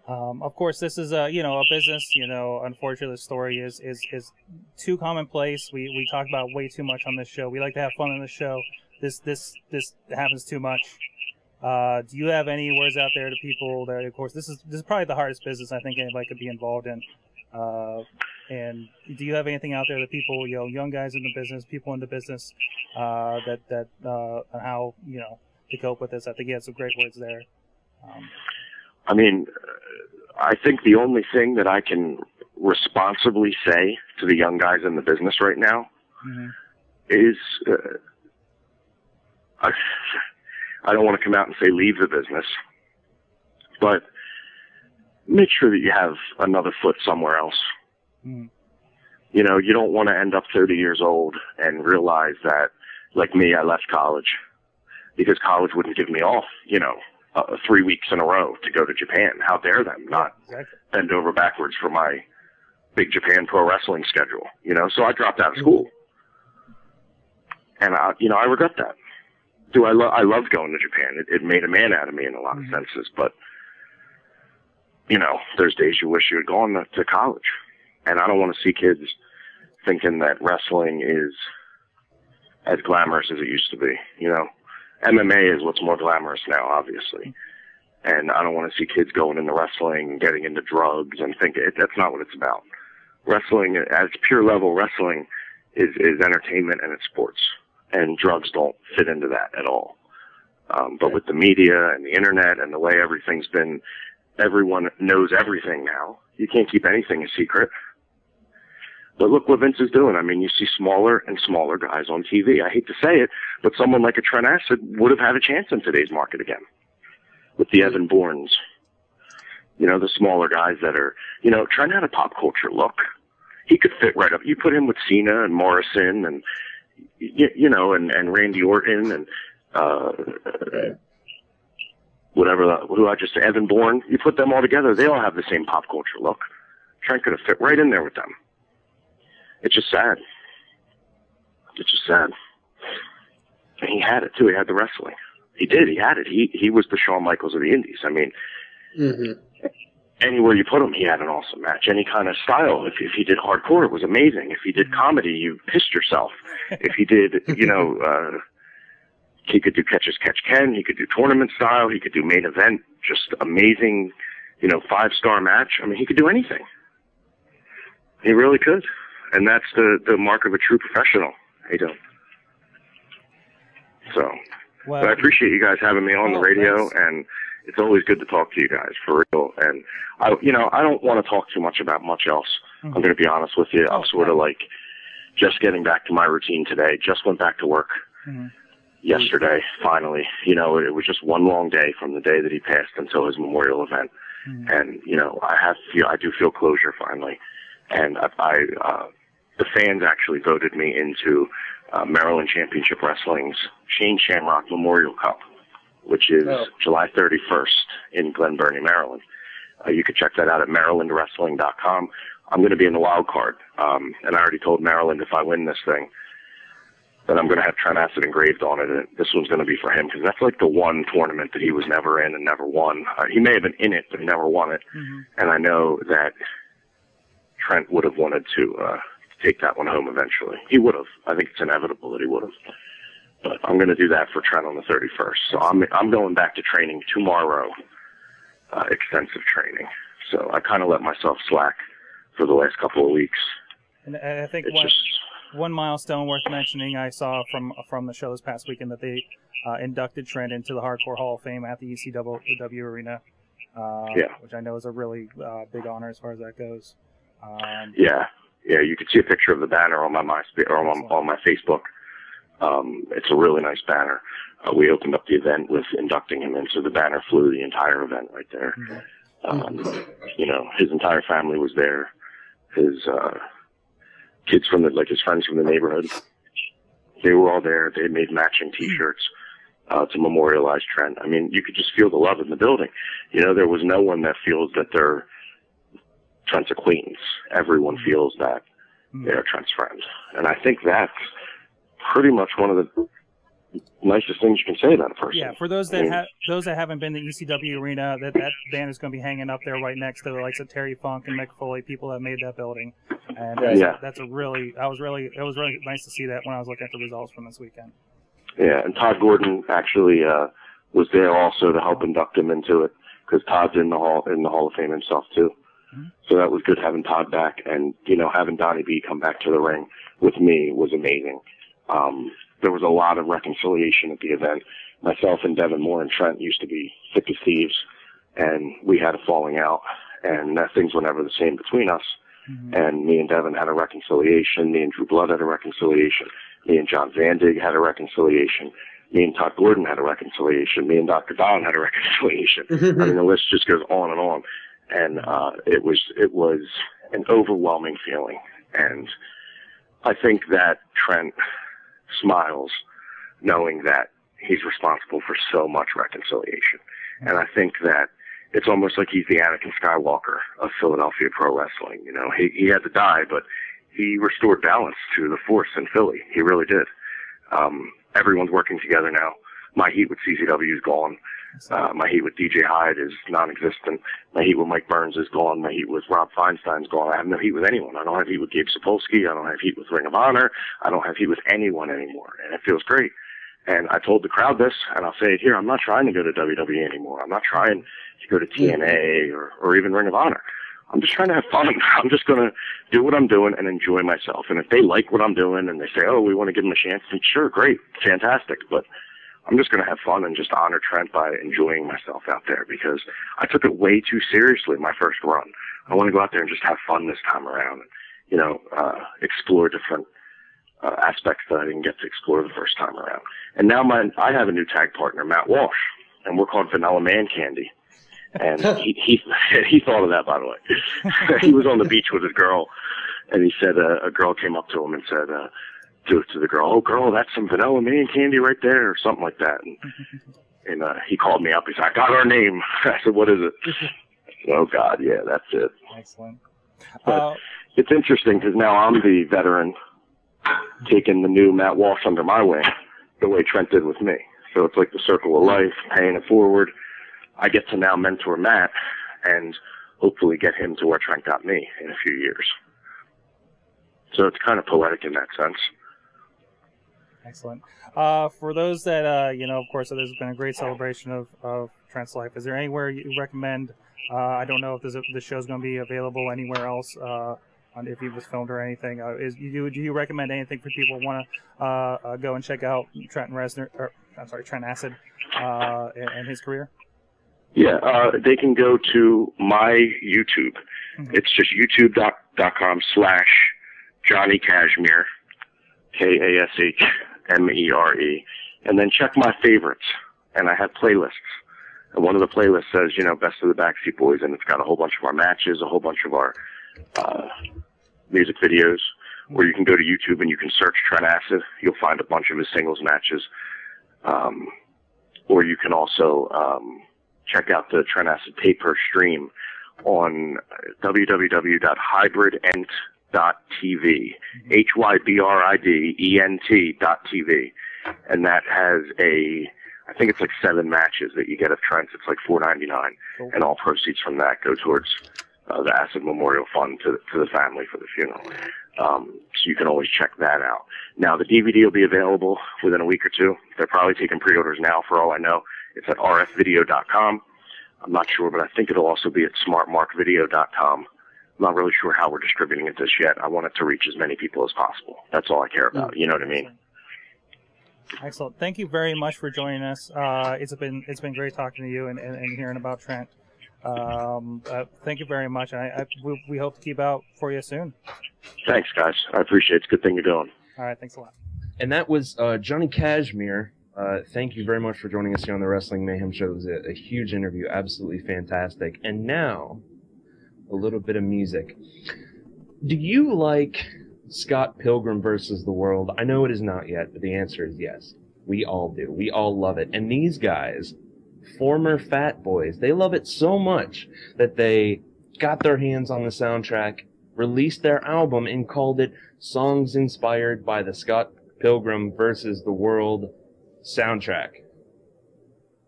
Of course, this is a business. You know, unfortunately, the story is too commonplace. We talk about way too much on this show. We like to have fun on this show. This happens too much. Do you have any words out there to people that, of course, this is probably the hardest business I think anybody could be involved in. And do you have anything out there that people, you know, young guys in the business, people in the business, that how, you know, to cope with this? I think you had some great words there. I mean, I think the only thing that I can responsibly say to the young guys in the business right now mm-hmm. is, I don't want to come out and say leave the business, but make sure that you have another foot somewhere else. Mm. You know, you don't want to end up 30 years old and realize that, like me, I left college because college wouldn't give me off, you know, 3 weeks in a row to go to Japan. How dare them not bend over backwards for my big Japan pro wrestling schedule, you know? So I dropped out of school. And, I regret that. I loved going to Japan. It made a man out of me in a lot of senses, but, you know, there's days you wish you had gone to college. And I don't want to see kids thinking that wrestling is as glamorous as it used to be, you know? MMA is what's more glamorous now, obviously. And I don't want to see kids going into wrestling, getting into drugs, and that's not what it's about. Wrestling, as pure level wrestling, is entertainment and it's sports. And drugs don't fit into that at all. But with the media and the internet and the way everything's been, everyone knows everything now. You can't keep anything a secret. But look what Vince is doing. I mean, you see smaller and smaller guys on TV. I hate to say it, but someone like a Trent Acid would have had a chance in today's market again. With the Evan Bournes. You know, the smaller guys that are, you know, Trent had a pop culture look. He could fit right up. You put him with Cena and Morrison and, you know, and Randy Orton and, who I just said, Evan Bourne. You put them all together, they all have the same pop culture look. Trent could have fit right in there with them. It's just sad. It's just sad. And he had it, too. He had the wrestling. He did. He had it. He was the Shawn Michaels of the Indies. I mean, anywhere you put him, he had an awesome match. Any kind of style. If he did hardcore, it was amazing. If he did comedy, you pissed yourself. If he did, you know, he could do Catch as Catch Can. He could do tournament style. He could do main event. Just amazing, you know, 5-star match. I mean, he could do anything. He really could. And that's the mark of a true professional. Hey, don't. So, well, but I appreciate you guys having me on the radio, and it's always good to talk to you guys, for real. And, I don't want to talk too much about much else. Mm-hmm. I'm going to be honest with you. I'm sort of like just getting back to my routine today. Just went back to work yesterday, finally. You know, it was just one long day from the day that he passed until his memorial event. Mm-hmm. And, you know, I do feel closure finally. And the fans actually voted me into Maryland Championship Wrestling's Shane Shamrock Memorial Cup, which is July 31st in Glen Burnie, Maryland. You can check that out at marylandwrestling.com. I'm going to be in the wild card. And I already told Maryland if I win this thing, then I'm going to have Trent Acid engraved on it. And this one's going to be for him because that's like the one tournament that he was never in and never won. He may have been in it, but he never won it. Mm-hmm. And I know that Trent would have wanted to take that one home eventually. He would have. I think it's inevitable that he would have. But I'm going to do that for Trent on the 31st. So I'm going back to training tomorrow, extensive training. So I kind of let myself slack for the last couple of weeks. And I think one milestone worth mentioning I saw from the show this past weekend that they inducted Trent into the Hardcore Hall of Fame at the ECW Arena. which I know is a really big honor as far as that goes. Yeah, you can see a picture of the banner on my MySpace or on my Facebook. It's a really nice banner. We opened up the event with inducting him in, so the banner flew the entire event right there. You know, his entire family was there. His kids from his friends from the neighborhood, they were all there. They made matching T-shirts to memorialize Trent. I mean, you could just feel the love in the building. You know, there was no one that feels that they're Trent's acquaintance. Everyone feels that they're Trent's friend. And I think that's pretty much one of the nicest things you can say about a person. Yeah, for those that those that haven't been to ECW Arena, that band is going to be hanging up there right next to the likes of Terry Funk and Mick Foley, people that made that building. And that's a really, it was really nice to see that when I was looking at the results from this weekend. Yeah, and Todd Gordon actually was there also to help induct him into it, because Todd's in the Hall of Fame himself too. So that was good having Todd back, and you know, having Donnie B come back to the ring with me was amazing. There was a lot of reconciliation at the event. Myself and Devin Moore and Trent used to be thick as thieves, and we had a falling out, and things were never the same between us. And me and Devin had a reconciliation. Me and Drew Blood had a reconciliation. Me and John Vandig had a reconciliation. Me and Todd Gordon had a reconciliation. Me and Dr. Don had a reconciliation. I mean, the list just goes on and on. And it was an overwhelming feeling. And I think that Trent smiles knowing that he's responsible for so much reconciliation. And I think that it's almost like he's the Anakin Skywalker of Philadelphia pro wrestling. You know, he had to die, but he restored balance to the Force in Philly. He really did. Everyone's working together now. My heat with CZW is gone. My heat with DJ Hyde is non-existent. My heat with Mike Burns is gone. My heat with Rob Feinstein's gone. I have no heat with anyone. I don't have heat with Gabe Sapolsky. I don't have heat with Ring of Honor. I don't have heat with anyone anymore, and it feels great. And I told the crowd this, and I'll say it here, I'm not trying to go to WWE anymore. I'm not trying to go to TNA or even Ring of Honor. I'm just trying to have fun. I'm just going to do what I'm doing and enjoy myself. And if they like what I'm doing and they say, oh, we want to give them a chance, then sure, great, fantastic. But I'm just going to have fun and just honor Trent by enjoying myself out there, because I took it way too seriously my first run. I want to go out there and just have fun this time around and, you know, explore different aspects that I didn't get to explore the first time around. And now I have a new tag partner, Matt Walsh, and we're called Vanilla Man Candy. And he thought of that, by the way. He was on the beach with his girl, and he said a girl came up to him and said to the girl, "Oh, girl, that's some Vanilla Man Candy right there," or something like that. And he called me up. He said, "I got her name." I said, "What is it?" Oh God, yeah, that's it. Excellent. But it's interesting because now I'm the veteran taking the new Matt Walsh under my wing, the way Trent did with me. So it's like the circle of life, paying it forward. I get to now mentor Matt and hopefully get him to where Trent got me in a few years. So it's kind of poetic in that sense. Excellent. For those that, you know, of course, there's been a great celebration of Trent's life. Is there anywhere you recommend? I don't know if the show's going to be available anywhere else, if he was filmed or anything. Do you recommend anything for people who want to go and check out Trent Acid and his career? Yeah, they can go to my YouTube. It's just youtube.com/Johnny Kashmere, KASHMERE, and then check my favorites. And I have playlists. And one of the playlists says, you know, Best of the Backstreet Boys, and it's got a whole bunch of our matches, a whole bunch of our music videos. Or you can go to YouTube and you can search Trent Acid. You'll find a bunch of his singles matches. Or you can also check out the Trent Acid pay-per-stream on www.hybrident.tv, HYBRIDENT.tv, and that has I think it's like 7 matches that you get of Trent's. It's like $4.99, and all proceeds from that go towards the Acid Memorial Fund to the family for the funeral. So you can always check that out. Now, the DVD will be available within a week or two. They're probably taking pre-orders now, for all I know. It's at rfvideo.com. I'm not sure, but I think it'll also be at smartmarkvideo.com. I'm not really sure how we're distributing it just yet. I want it to reach as many people as possible. That's all I care about. You know what I mean? Excellent. Thank you very much for joining us. It's been great talking to you and hearing about Trent. Thank you very much, and we hope to keep out for you soon. Thanks, guys. I appreciate it. It's a good thing you're doing. All right, thanks a lot. And that was Johnny Kashmir. Thank you very much for joining us here on the Wrestling Mayhem Show. It was a huge interview, absolutely fantastic. And now, a little bit of music. Do you like Scott Pilgrim versus the World? I know it is not yet, but the answer is yes. We all do. We all love it. And these guys, former Fat Boys, they love it so much that they got their hands on the soundtrack, released their album, and called it Songs Inspired by the Scott Pilgrim versus the World soundtrack.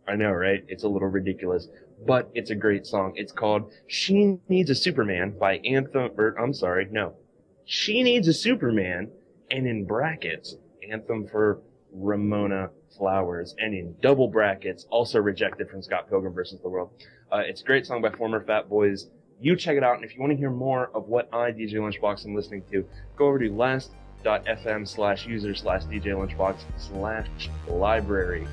I know, right? It's a little ridiculous, but it's a great song. It's called She Needs a Superman by She Needs a Superman, and in brackets, Anthem for Ramona Flowers, and in double brackets, also rejected from Scott Pilgrim vs. the World. It's a great song by former Fat Boys. You check it out, and if you want to hear more of what I, DJ Lunchbox, am listening to, go over to last.fm/user/DJ Lunchbox/library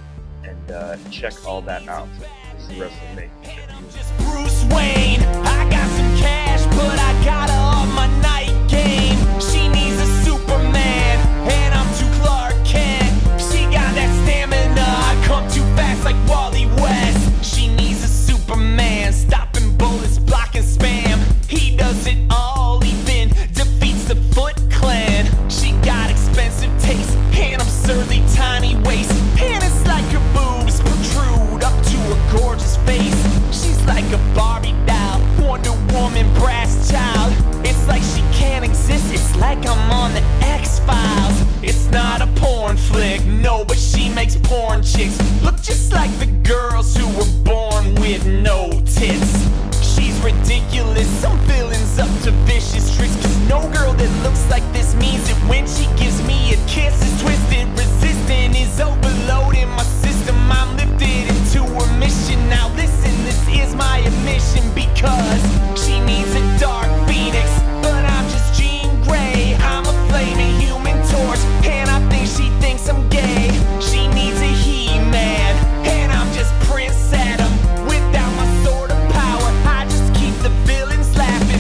and check all that out. This is Wrestling Mayhem. Just Bruce Wayne. I got some cash, but I gotta up my night game. She needs a Superman, and I'm too Clark Kent. She got that stamina, I come too fast like Wally West. She needs a Superman, stopping bullets, blocking spam. He does it all, even defeats the Foot Clan. She got expensive taste, and absurdly tiny waist, and it's like her boobs protrude up to a gorgeous face. She's like a Barbie doll, Wonder Woman, brass child. It's like she can't exist, it's like I'm on the X-Files. It's not a porn flick, no, but she makes porn chicks look just like the girls who were born with no tits. She's ridiculous, some villains up to vicious tricks, cause no girl that looks like this means that when she gives me a kiss is twisted, resistant, is overloading my system. I'm lifted into her mission. Now listen, this is my admission, because she needs a dark phoenix, but I'm just Jean Grey. I'm a flaming human torch, and I think she thinks I'm gay. She needs a He-Man, and I'm just Prince Adam. Without my sword of power, I just keep the villains laughing.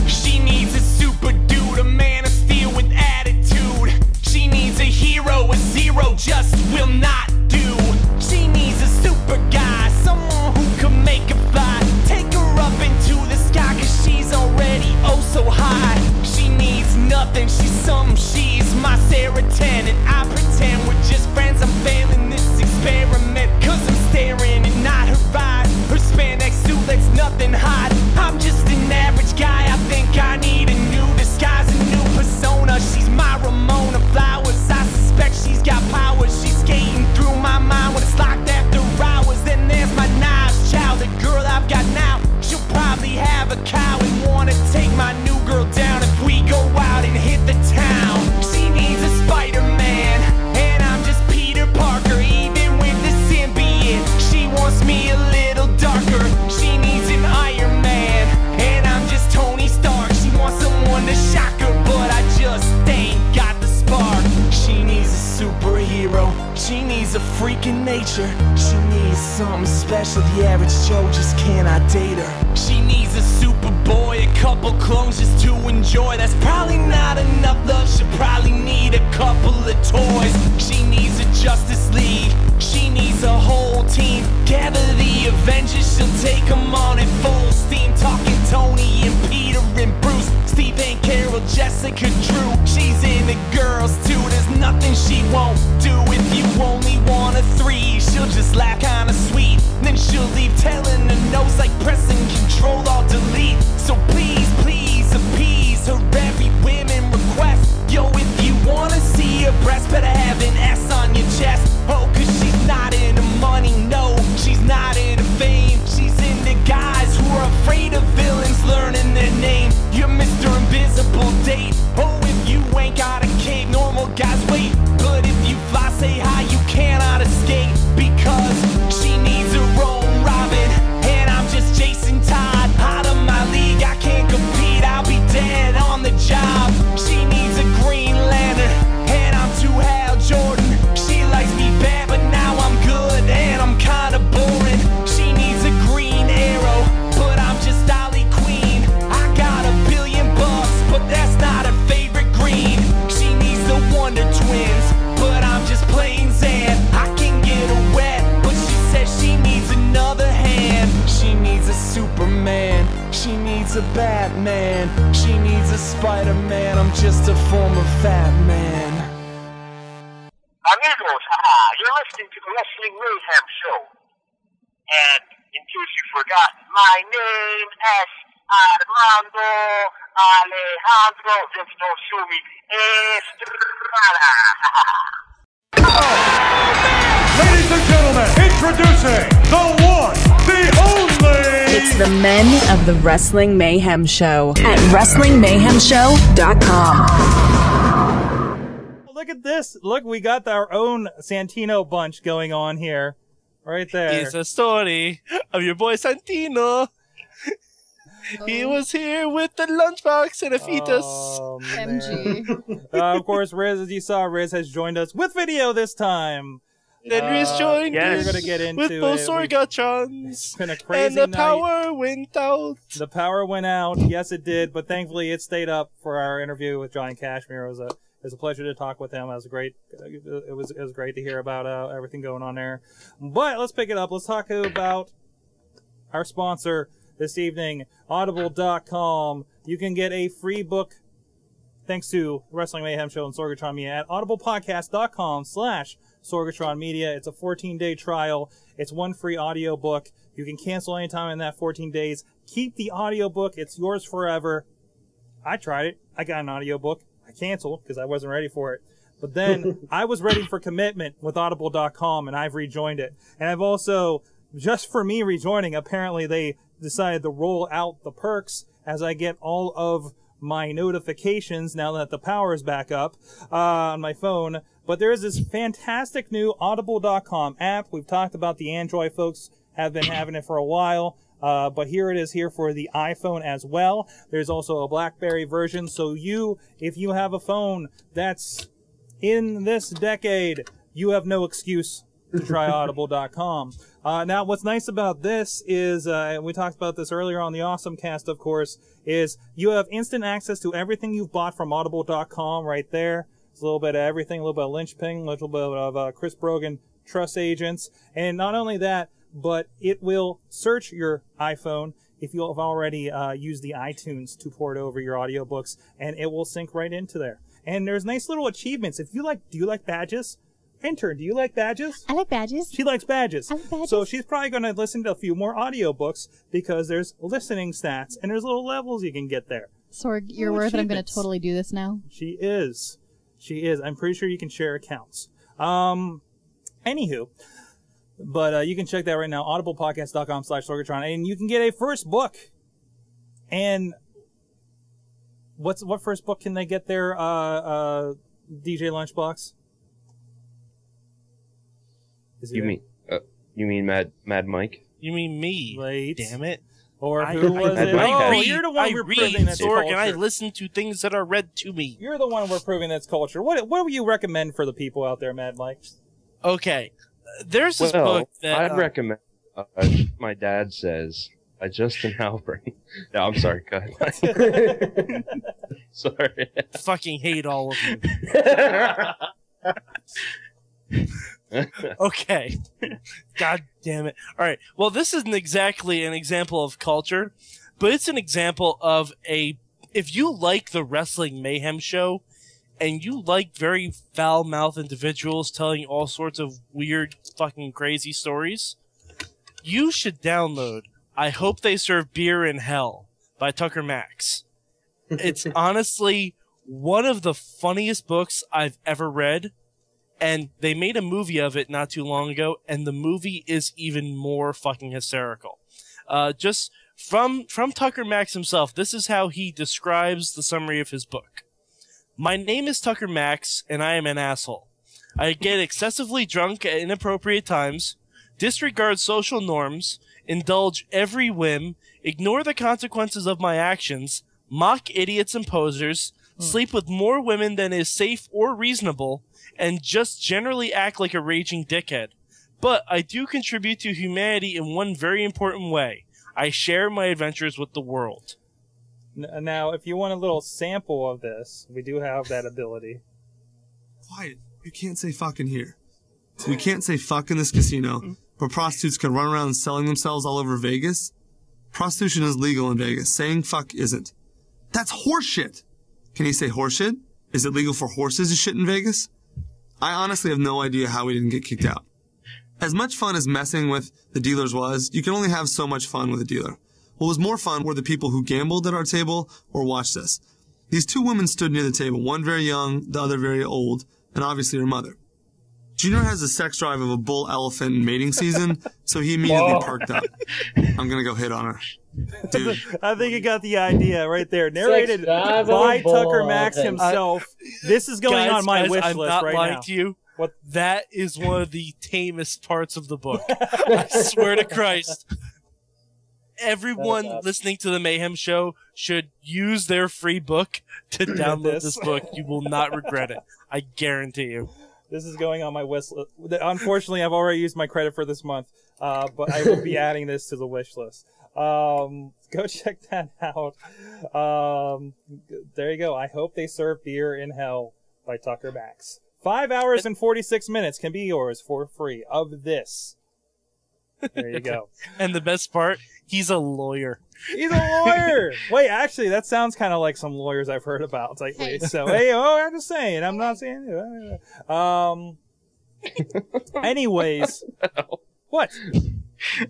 She needs a super dude, a man of steel with attitude. She needs a hero, a zero just will not do. She needs a super guy, someone who can make her fly. Take her up into the sky, cause she's already oh so high. She needs nothing, she's something, she's my serotonin. I pretend we're just friends, I'm failing this experiment, cause I'm staring and not her eyes. Her spandex suit lets nothing hide. I'm just an average guy, I think I need a new disguise, a new persona. She's my Ramona Flowers, I suspect she's got powers. She's skating through my mind when it's locked after hours. Then there's my knives child, the girl I've got now. She'll probably have a cow and wanna take my new girl down if we go out and hit the town. She needs a Spider-Man, and I'm just Peter Parker, even with the symbiote. She wants me a little darker. She needs an Iron Man, and I'm just Tony Stark. She wants someone to shock her, but I just ain't got the spark. She needs a superhero, she needs a freak in nature. She needs something special, the average Joe just cannot date her. She needs a Superboy, a couple clones just to enjoy. That's probably not enough love, she'll probably need a couple of toys. She needs a Justice League, she needs a whole team. Gather the Avengers, she'll take them on in full steam. Talking Tony and Peter and Bruce, Steve and Carol, Jessica, Drew. She's into girls too, there's nothing she won't do. If you only want a 3, she'll just laugh kinda sweet. Then she'll leave telling her no's like pressing Control-Alt-Delete. So please, please appease her every women request. Wonder Twins, but I'm just plain Zan. I can get her wet, but she says she needs another hand. She needs a Superman, she needs a Batman, she needs a Spider-Man. I'm just a former fat man. Amigos, you're listening to the Wrestling Mayhem Show. And in case you forgot, my name is Armando Alejandro Sumi Estrada. Ladies and gentlemen, introducing the one, the only. It's the men of the Wrestling Mayhem Show at WrestlingMayhemShow.com. Look at this. Look, we got our own Santino bunch going on here. Right there. It's a story of your boy Santino. He was here with the lunchbox and a fetus. MG. Of course, Riz, as you saw, Riz has joined us with video this time. Then Riz joined us. We're going to get into with both Sorgatrons. It's been a crazy and the night. power went out. The power went out. Yes, it did. But thankfully, it stayed up for our interview with Johnny Cashmere. It was a pleasure to talk with him. It was great. It was great to hear about everything going on there. But let's pick it up. Let's talk about our sponsor this evening, Audible.com. You can get a free book thanks to Wrestling Mayhem Show and Sorgatron Media at audiblepodcast.com/Sorgatron Media. It's a 14-day trial. It's one free audio book. You can cancel anytime in that 14 days. Keep the audio book. It's yours forever. I tried it. I got an audio book. I canceled because I wasn't ready for it. But then I was ready for commitment with Audible.com, and I've rejoined it. And I've also, just for me rejoining, apparently they decided to roll out the perks as I get all of my notifications now that the power is back up on my phone. But there is this fantastic new Audible.com app. We've talked about the Android folks have been having it for a while. But here it is here for the iPhone as well. There's also a BlackBerry version. So if you have a phone that's in this decade, you have no excuse to try Audible.com. Now, what's nice about this is, we talked about this earlier on the Awesome Cast, of course, is you have instant access to everything you've bought from Audible.com right there. It's a little bit of everything, a little bit of Lynchpin, a little bit of Chris Brogan Trust Agents. And not only that, but it will search your iPhone if you have already used the iTunes to port over your audiobooks, and it will sync right into there. And there's nice little achievements. Do you like badges? Intern, do you like badges? I like badges. She likes badges. I like badges. So she's probably going to listen to a few more audiobooks because there's listening stats and there's little levels you can get there. Sorg, you're worth it. I'm going to totally do this now. She is. I'm pretty sure you can share accounts. Anywho. But you can check that right now, audiblepodcast.com/Sorgatron, and you can get a first book. And what first book can they get there, DJ Lunchbox? You mean Mad Mike? You mean me? Right. Damn it. Or who was it? You're the one we're proving that's Sorg, culture. and I listen to things that are read to me. You're the one we're proving that's culture. What would you recommend for the people out there, Mad Mike? Okay. There's this book that I'd recommend My Dad Says by Justin Halpern. No, I'm sorry, go ahead. Sorry. I fucking hate all of you. Okay. God damn it. Alright, well this isn't exactly an example of culture, but it's an example of if you like the Wrestling Mayhem Show, and you like very foul-mouthed individuals telling all sorts of weird, fucking crazy stories, you should download I Hope They Serve Beer in Hell by Tucker Max. It's honestly one of the funniest books I've ever read, and they made a movie of it not too long ago, and the movie is even more fucking hysterical. Just from Tucker Max himself, this is how he describes the summary of his book. My name is Tucker Max, and I am an asshole. I get excessively drunk at inappropriate times, disregard social norms, indulge every whim, ignore the consequences of my actions, mock idiots and posers, sleep with more women than is safe or reasonable, and just generally act like a raging dickhead. But I do contribute to humanity in one very important way. I share my adventures with the world. Now, if you want a little sample of this, we do have that ability. quiet. You can't say fuck in here. We can't say fuck in this casino, but prostitutes can run around selling themselves all over Vegas. Prostitution is legal in Vegas. Saying fuck isn't. That's horseshit. Can you say horseshit? Is it legal for horses to shit in Vegas? I honestly have no idea how we didn't get kicked out. As much fun as messing with the dealers was, you can only have so much fun with a dealer. What was more fun were the people who gambled at our table or watched us. These two women stood near the table, one very young, the other very old, and obviously her mother. Junior has the sex drive of a bull elephant in mating season, so he immediately perked up. I'm gonna go hit on her. Dude. I think you got the idea right there. Narrated by Tucker Max himself. This is going on my wish list right now. I'm not lying to you. What? That is one of the tamest parts of the book. I swear to Christ. Everyone listening to the Mayhem Show should use their free book to download this book. You will not regret it. I guarantee you. This is going on my wish list. Unfortunately, I've already used my credit for this month, but I will be adding this to the wish list. Go check that out. There you go. I hope they serve beer in hell by Tucker Max. 5 hours and 46 minutes can be yours for free of this. There you go. And the best part, he's a lawyer. He's a lawyer. Wait, actually, that sounds kind of like some lawyers I've heard about lately. So, hey, I'm just saying. I'm not saying. Anyways, what?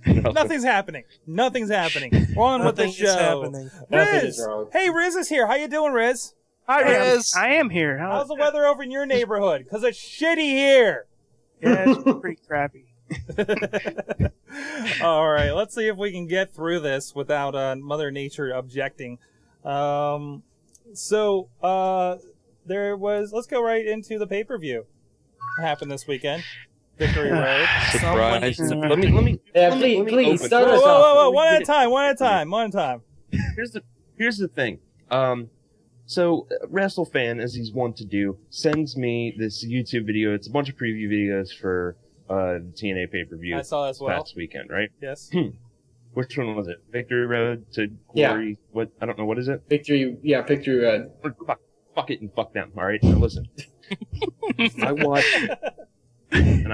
Nothing's happening. Nothing's happening. We're on with the show. Riz, hey, Riz is here. How you doing, Riz? Hi, Riz. I am here. How's the weather over in your neighborhood? Because it's shitty here. Yeah, it's pretty crappy. All right, let's see if we can get through this without Mother Nature objecting. There was. Let's go right into the pay-per-view. What happened this weekend? Victory Road. Surprise! Let me please start us off. Whoa! One at a time. Here's the thing. So WrestleFan, as he's wont to do, sends me this YouTube video. It's a bunch of preview videos for the TNA pay-per-view. I saw that as well. Past weekend, right? Yes. Which one was it? Victory Road to Glory? Yeah. What? I don't know. What is it? Victory Road. Fuck it and fuck them. All right. Now listen. I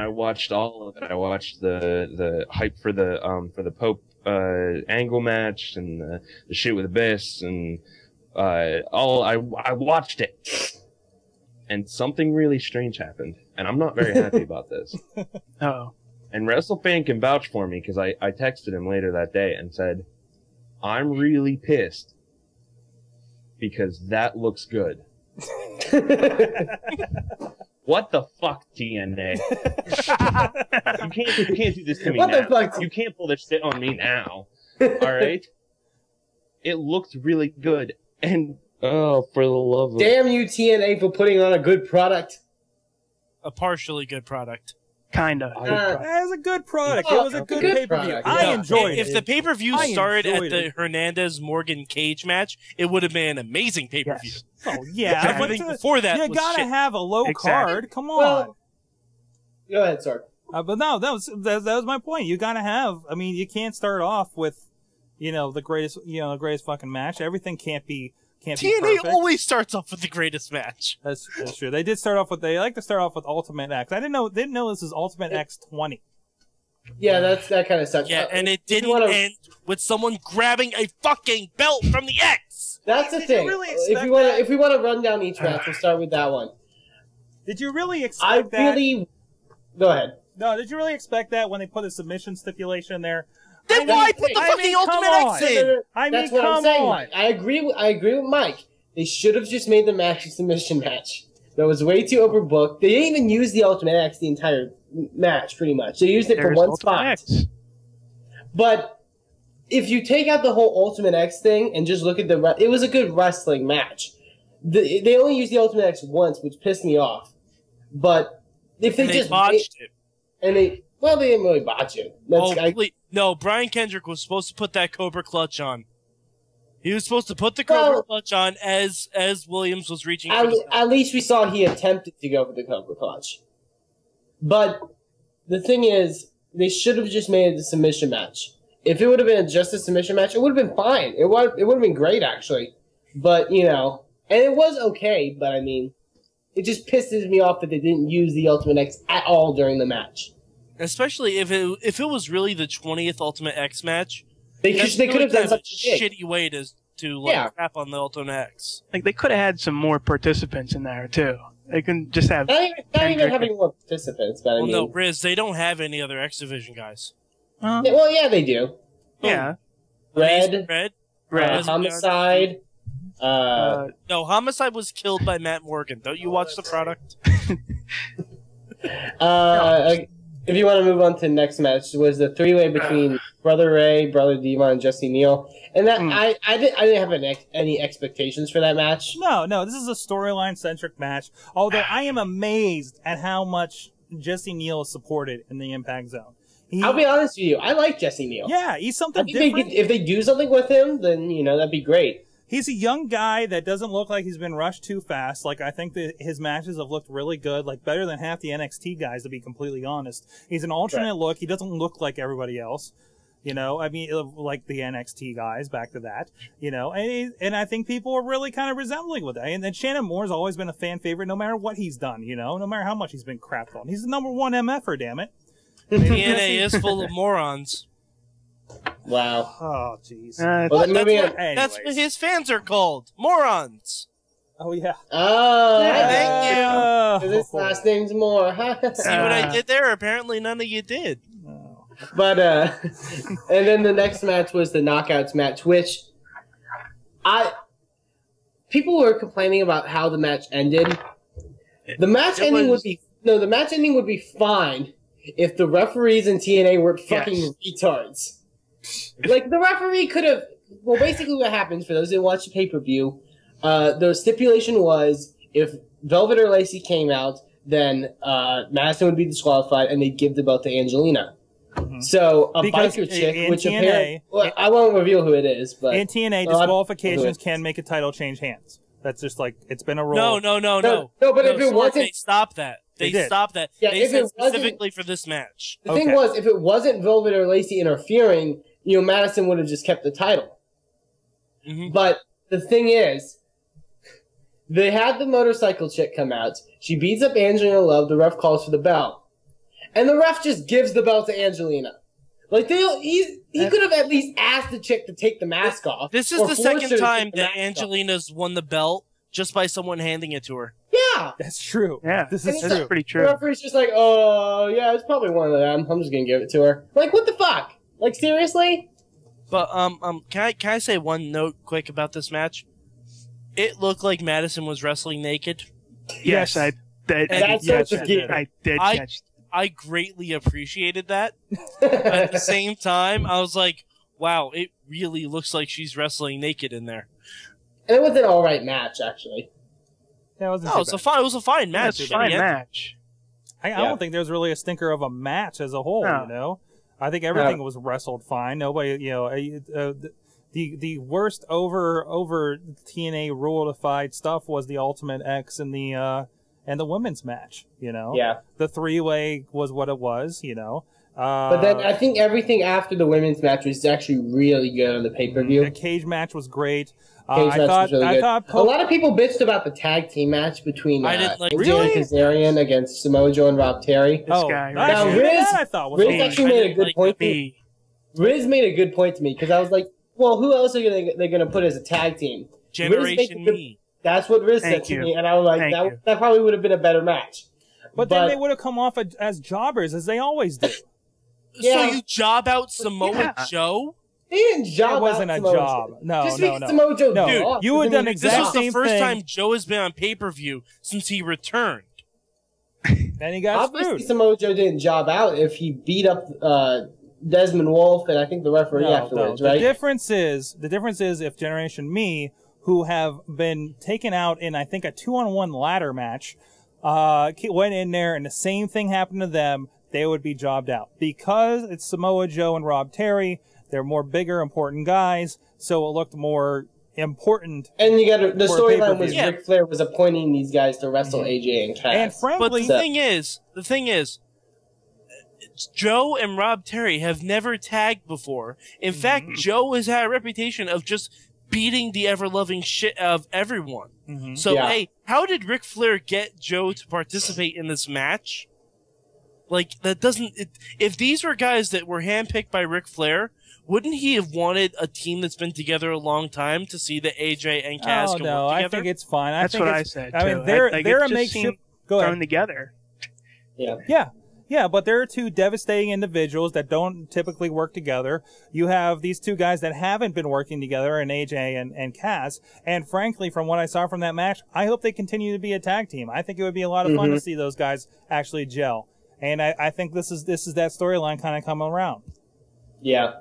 watched all of it. I watched the hype for the Pope angle match and the shit with Abyss and I watched it. And something really strange happened, and I'm not very happy about this. Oh. And WrestleFan can vouch for me because I texted him later that day and said, I'm really pissed because that looks good. What the fuck, TNA? You can't do this to me now. The fuck? You can't pull this shit on me now. Alright? It looked really good. And, oh, for the love of... Damn you, TNA, for putting on a good product. A partially good product. Kinda. It was a good product. It was a good pay-per-view. I enjoyed it. If the pay-per-view started at the Hernandez-Morgan Cage match, it would have been an amazing pay-per-view. Yes. Oh, yeah. Everything before that You was gotta shit. have a low card. Come on. Well, go ahead, Sorg. But no, that was my point. You gotta have. I mean, you can't start off with, the greatest fucking match. Everything can't be TNA perfect. always starts off with the greatest match. That's true. They did start off with. They like to start off with Ultimate X. I didn't know this is Ultimate X 20. Yeah, that kind of sucks. Yeah, and it didn't end with someone grabbing a fucking belt from the X. That's the thing. Really if we want to run down each match, we'll start with that one. Did you really expect that? Go ahead. No, did you really expect that when they put a submission stipulation there? Then why put the fucking Ultimate X in? That's what I'm saying, Mike. I agree with Mike. They should have just made the match a submission match. That was way too overbooked. They didn't even use the Ultimate X the entire match, pretty much. They used it for one spot. But if you take out the whole Ultimate X thing and just look at it was a good wrestling match. They only used the Ultimate X once, which pissed me off. But if they just botched it. And they didn't really botch it. No, Brian Kendrick was supposed to put that Cobra Clutch on. He was supposed to put the Cobra Clutch on as Williams was reaching for at least we saw he attempted to go for the Cobra Clutch. But the thing is, they should have just made it a submission match. If it would have been just a submission match, it would have been fine. It would have been great, actually. But, and it was okay, but I mean, it just pisses me off that they didn't use the Ultimate X at all during the match. Especially if it was really the 20th Ultimate X match. They could have done such a shitty way to crap on the Ultimate X. Like, they could have had some more participants in there, too. They couldn't just have... Not even having more participants, but I mean... no, Riz, they don't have any other X Division guys. Well, yeah, they do. Yeah. Red. Homicide. No, Homicide was killed by Matt Morgan. Don't you watch the product? If you want to move on to the next match, was the three-way between Brother Ray, Brother Devon, and Jesse Neal. And that I didn't have any expectations for that match. No, this is a storyline-centric match. Although I am amazed at how much Jesse Neal is supported in the Impact Zone. I'll be honest with you, I like Jesse Neal. Yeah, he's something different. If they do something with him, then that'd be great. He's a young guy that doesn't look like he's been rushed too fast. Like, I think that his matches have looked really good, like better than half the NXT guys, to be completely honest. He's an alternate look. He doesn't look like everybody else. I mean, like the NXT guys, back to that, and I think people are really kind of resembling with that. And then Shannon Moore's always been a fan favorite no matter what he's done, no matter how much he's been crapped on. He's the #1 MFer, damn it. TNA is full of morons. Well, oh, jeez. That's what his fans are called. Morons. Oh, yeah. Oh, thank you. His last name's Moore. See what I did there? Apparently none of you did. But, and then the next match was the Knockouts match, which people were complaining about how the match ended. The match ending would be fine if the referees in TNA weren't fucking retards. Like, the referee could have... Well, basically what happens, for those who watch the pay-per-view, the stipulation was if Velvet or Lacey came out, then Madison would be disqualified, and they'd give the belt to Angelina. Mm-hmm. So, biker chick, which TNA, apparently... Well, I won't reveal who it is, but... In TNA, disqualifications can make a title change hands. That's just like... It's been a rule. No. No, but if it wasn't... They stopped that. They stopped that. Yeah, they said specifically for this match. The thing was, if it wasn't Velvet or Lacey interfering, Madison would have just kept the title. Mm-hmm. But the thing is, they had the motorcycle chick come out. She beats up Angelina Love. The ref calls for the belt. And the ref just gives the belt to Angelina. Like, he could have at least asked the chick to take the mask off. This is the second time that Angelina's won the belt just by someone handing it to her. Yeah. That's true. Yeah, this is true. Pretty true. The referee's just like, oh, yeah, it's probably one of them. I'm just going to give it to her. Like, what the fuck? Like, seriously? But, can I say one note quick about this match? It looked like Madison was wrestling naked. Yes, I did. I greatly appreciated that. At the same time, I was like, wow, it really looks like she's wrestling naked in there. And it was an alright match, actually. Yeah, it was a fine match. It was a fine match. I don't think there's really a stinker of a match as a whole, I think everything was wrestled fine. Nobody, the worst over TNA ruleified stuff was the Ultimate X and the women's match. Yeah. The 3-way was what it was. But then I think everything after the women's match was actually really good on the pay-per-view. The cage match was great. I thought a lot of people bitched about the tag team match between Kazarian against Samoa Joe and Rob Terry. This guy. Now, Riz actually made a good point to me. Riz made a good point to me because I was like, well, who else are they going to put as a tag team? Generation Me. That's what Riz said to me, and I was like, that probably would have been a better match. But then they would have come off as jobbers, as they always do. So you job out Samoa Joe? He didn't job. It wasn't a job. No. Samoa Joe Dude, you would have done exactly the same thing. This was the first time Joe has been on pay-per-view since he returned. And he got Obviously, screwed. Samoa Joe didn't job out if he beat up Desmond Wolfe and I think the referee afterwards, right? The difference is if Generation Me, who have been taken out in, I think, a 2-on-1 ladder match, went in there and the same thing happened to them, they would be jobbed out. Because it's Samoa Joe and Rob Terry, they're more bigger, important guys, so it looked more important. And you got the storyline was Ric Flair was appointing these guys to wrestle AJ and Cass. And frankly, but the thing is, Joe and Rob Terry have never tagged before. In fact, Joe has had a reputation of just beating the ever-loving shit out of everyone. Mm-hmm. So, hey, how did Ric Flair get Joe to participate in this match? Like, that doesn't... if these were guys that were handpicked by Ric Flair, wouldn't he have wanted a team that's been together a long time to see that AJ and Kaz can work together? I think it's fine. That's what I said, too. I mean, they're a makeshift... Go ahead. Thrown together. Yeah, but there are two devastating individuals that don't typically work together. You have these two guys that haven't been working together, and AJ and Kaz. And frankly, from what I saw from that match, I hope they continue to be a tag team. I think it would be a lot of fun to see those guys actually gel. And I think this is that storyline kind of coming around. Yeah.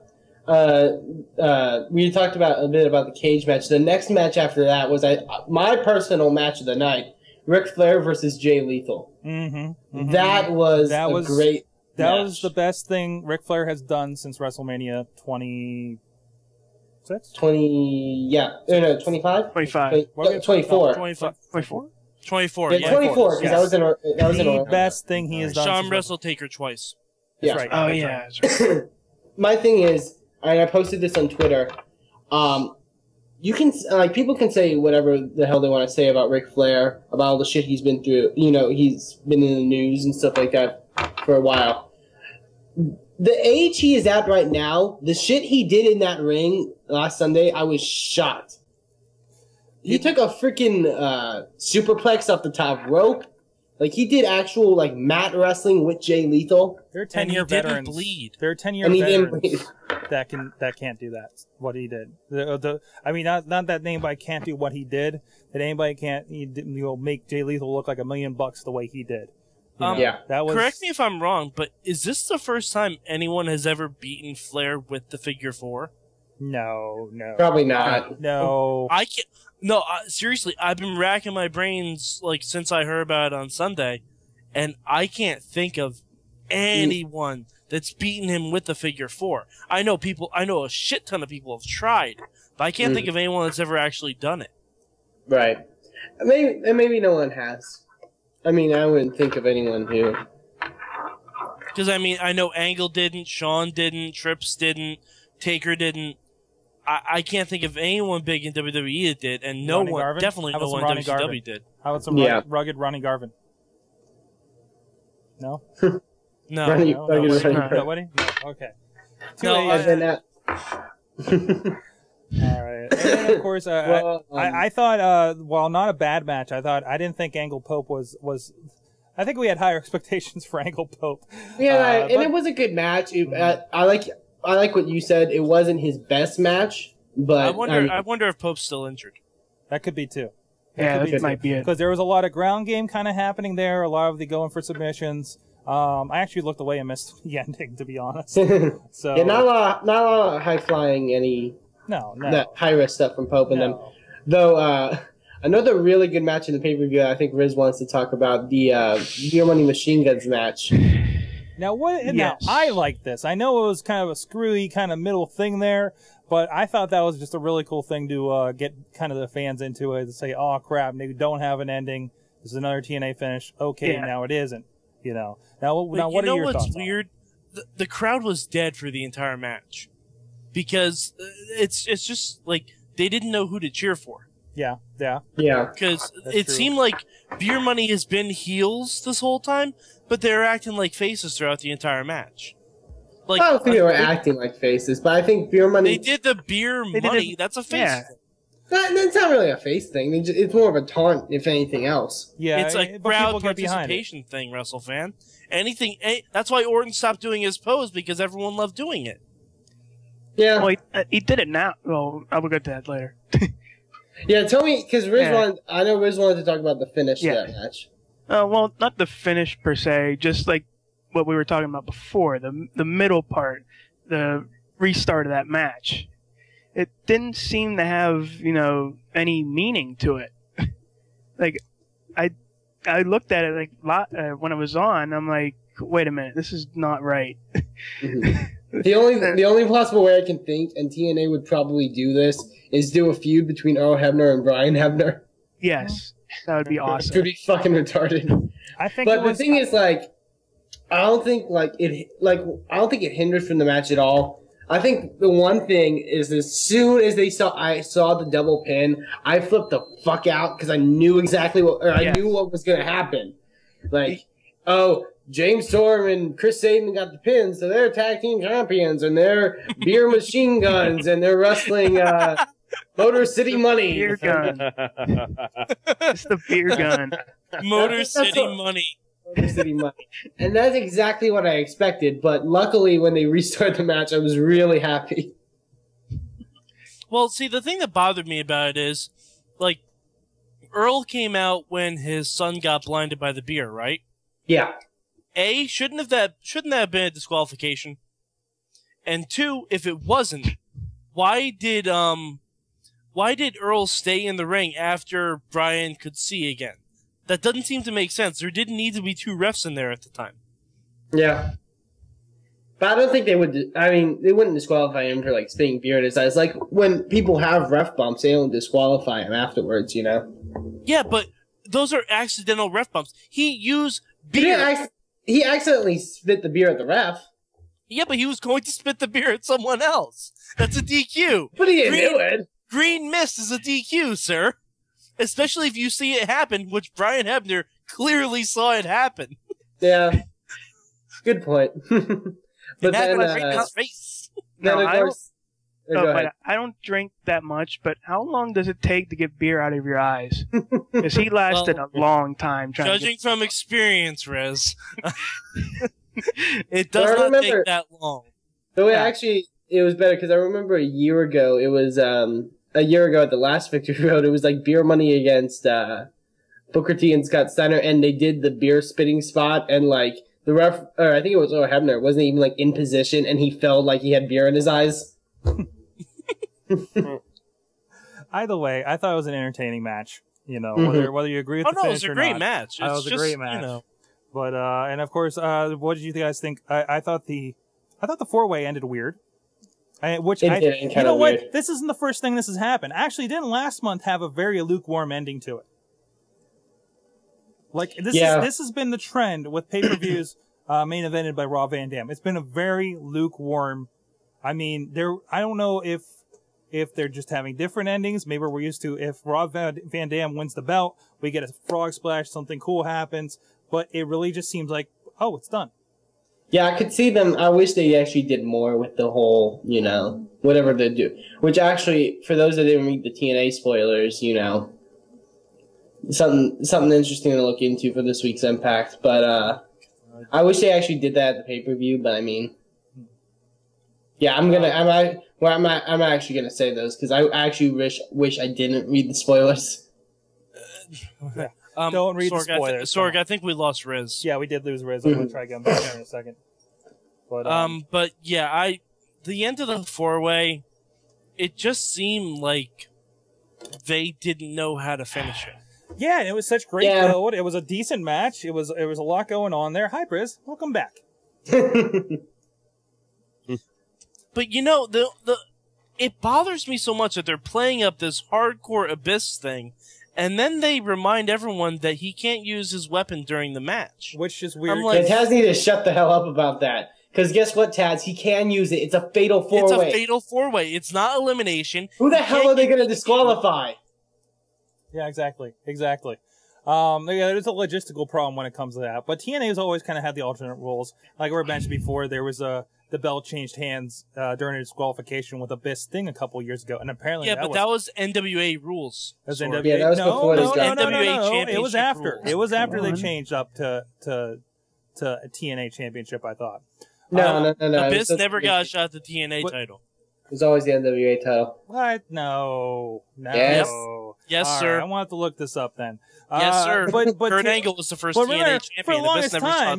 We talked a bit about the cage match. The next match after that was my personal match of the night. Ric Flair versus Jay Lethal. Mm-hmm. That was great That match. was the best thing Ric Flair has done since WrestleMania 26? 25? 25. 24. 24? 24, yeah. 24, because that was in the best thing he has done. Sean wrestled Taker twice. Yeah. That's right. Oh, yeah. That's right. My thing is, and I posted this on Twitter, you can, people can say whatever the hell they want to say about Ric Flair, about all the shit he's been through. You know, he's been in the news and stuff like that for a while. The age he is at right now, the shit he did in that ring last Sunday, I was shocked. He took a freaking superplex off the top rope. Like, he did actual, mat wrestling with Jay Lethal. They're 10-year veterans. Bleed. They're 10-year veterans that can't do that. What he did. I mean, not that anybody can't do what he did. That anybody can't make Jay Lethal look like $1 million the way he did. Yeah. That was. Correct me if I'm wrong, but is this the first time anyone has ever beaten Flair with the figure 4? No. Probably not. No. I can't. No, seriously, I've been racking my brains since I heard about it on Sunday, and I can't think of anyone that's beaten him with the figure 4. I know a shit ton of people have tried, but I can't think of anyone that's ever actually done it. Right. Maybe no one has. I mean, I wouldn't think of anyone who. Because, I mean, I know Angle didn't, Shawn didn't, Trips didn't, Taker didn't. I can't think of anyone big in WWE that did, and definitely no one in WCW did. How about some rugged Ronnie Garvin? No? No. Ronnie Nobody? No. Okay. All right. And then, of course, I thought, while not a bad match, I didn't think Angle Pope was. I think we had higher expectations for Angle Pope. Yeah, and it was a good match. I like what you said. It wasn't his best match, but I wonder if Pope's still injured. That could be too. That might be it. Because there was a lot of ground game kind of happening there. A lot of the going for submissions. I actually looked away and missed the ending, to be honest. So yeah, not a lot of high flying, that high risk stuff from Pope and them. Though another really good match in the pay per view, I think Riz wants to talk about the Beer Money Machine Guns match. Now, Now, I like this. I know it was kind of a screwy kind of middle thing there, but I thought that was just a really cool thing to get kind of the fans into it, to say, oh, crap, they don't have an ending. This is another TNA finish. Okay, now it isn't. Now what are your thoughts? You know what's weird? The crowd was dead for the entire match. Because it's just they didn't know who to cheer for. Yeah. Because it seemed like Beer Money has been heels this whole time, but they're acting like faces throughout the entire match. I don't think they were acting like faces, but I think Beer Money... They did the Beer Money. That's a face thing. That's not really a face thing. It's more of a taunt, if anything else. Yeah, it's a crowd participation thing, WrestleFan. That's why Orton stopped doing his pose, because everyone loved doing it. Yeah. Well, he did it now. Well, I will get to that later. Yeah, tell me, because I know Riz wanted to talk about the finish of that match. Well, not the finish per se, just like what we were talking about before, the middle part, the restart of that match. It didn't seem to have, any meaning to it. I looked at it when it was on, I'm like, wait a minute, this is not right. The only possible way I can think, and TNA would probably do this, is do a feud between Earl Hebner and Brian Hebner. Yes, that would be awesome. It would be fucking retarded. But the thing is, I don't think it hindered from the match at all. I think the one thing is as soon as I saw the double pin, I flipped the fuck out because I knew exactly I knew what was going to happen. Like, oh, James Storm and Chris Sabin got the pins, so they're tag team champions, and they're beer machine guns, and they're wrestling Motor City Money. Beer gun. It's the beer gun. Motor City Money. Motor City Money. And that's exactly what I expected, but luckily when they restarted the match, I was really happy. Well, see, the thing that bothered me about it is, like, Earl came out when his son got blinded by the beer, right? Yeah. A, shouldn't that have been a disqualification? And two, if it wasn't, why did Earl stay in the ring after Brian could see again? That doesn't seem to make sense. There didn't need to be 2 refs in there at the time. Yeah. But I don't think they would. I mean, they wouldn't disqualify him for like spitting beer in his eyes. Like when people have ref bumps, they don't disqualify him afterwards. You know. Yeah, but those are accidental ref bumps. He used beer. He accidentally spit the beer at the ref. Yeah, but he was going to spit the beer at someone else. That's a DQ. But he didn't do it. Green mist is a DQ, sir. Especially if you see it happen, which Brian Hebner clearly saw it happen. Yeah. Good point. But then, I don't drink that much, but how long does it take to get beer out of your eyes? Because he lasted a long time trying judging from experience, Rez. It does not take that long. So actually, it was better because I remember a year ago, it was a year ago at the last Victory Road, it was like beer money against Booker T and Scott Steiner, and they did the beer spitting spot, and like the ref, or I think it was Earl Hebner, wasn't even like in position, and he felt like he had beer in his eyes. Either way, I thought it was an entertaining match. You know, whether you agree with the finish or not. it was a great match. It was a great match. You know. But and of course, what did you guys think? I thought the 4-way ended weird. You know what? Weird. This isn't the first thing this has happened. Actually, didn't last month have a very lukewarm ending to it? Like this has been the trend with pay-per-views main evented by Rob Van Dam. It's been a very lukewarm. I mean, I don't know if they're just having different endings. Maybe we're used to if Rob Van Dam wins the belt, we get a frog splash, something cool happens. But it really just seems like, oh, it's done. Yeah, I could see them. I wish they actually did more with the whole, you know, whatever they do. Which actually, for those that didn't read the TNA spoilers, you know, something interesting to look into for this week's Impact. But I wish they actually did that at the pay-per-view. But I mean, yeah, I'm actually gonna say those because I actually wish I didn't read the spoilers. Don't read Sorg, the spoilers. Sorg, I think we lost Riz. Yeah, we did lose Riz. I'm going to try again back here in a second. But yeah, the end of the 4-way, it just seemed like they didn't know how to finish it. Yeah, and it was such great build. It was a decent match. It was a lot going on there. Hi, Riz. Welcome back. But you know, it bothers me so much that they're playing up this hardcore Abyss thing. And then they remind everyone that he can't use his weapon during the match. Which is weird. Like, Taz need to shut the hell up about that. Because guess what, Taz? He can use it. It's a fatal 4-way. It's a fatal 4-way. It's not elimination. Who the hell are they going to disqualify? Yeah, exactly. Exactly. Yeah, there's a logistical problem when it comes to that. But TNA has always kind of had the alternate rules. Like we mentioned before, there was the belt changed hands during a disqualification with Abyss Sting a couple years ago, and apparently that was NWA rules. That was NWA. Yeah, that was before NWA It was after. Rules. It was after they changed up to TNA Championship. I thought. No. Abyss never got a shot at the TNA title. It was always the NWA title. What? No. Yes. Yes, sir. Right, I want to look this up then. Yes, sir. But Kurt Angle was the first TNA champion. For the longest never time,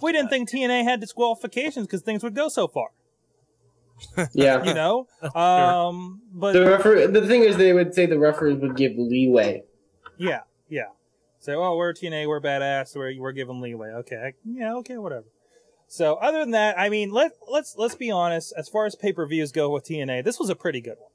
we didn't that. think TNA had disqualifications because things would go so far. Yeah. You know? But the thing is, they would say the referees would give leeway. Yeah. So, oh, we're TNA, we're badass, we're giving leeway. Okay. Okay, whatever. So, other than that, I mean, let's be honest. As far as pay-per-views go with TNA, this was a pretty good one.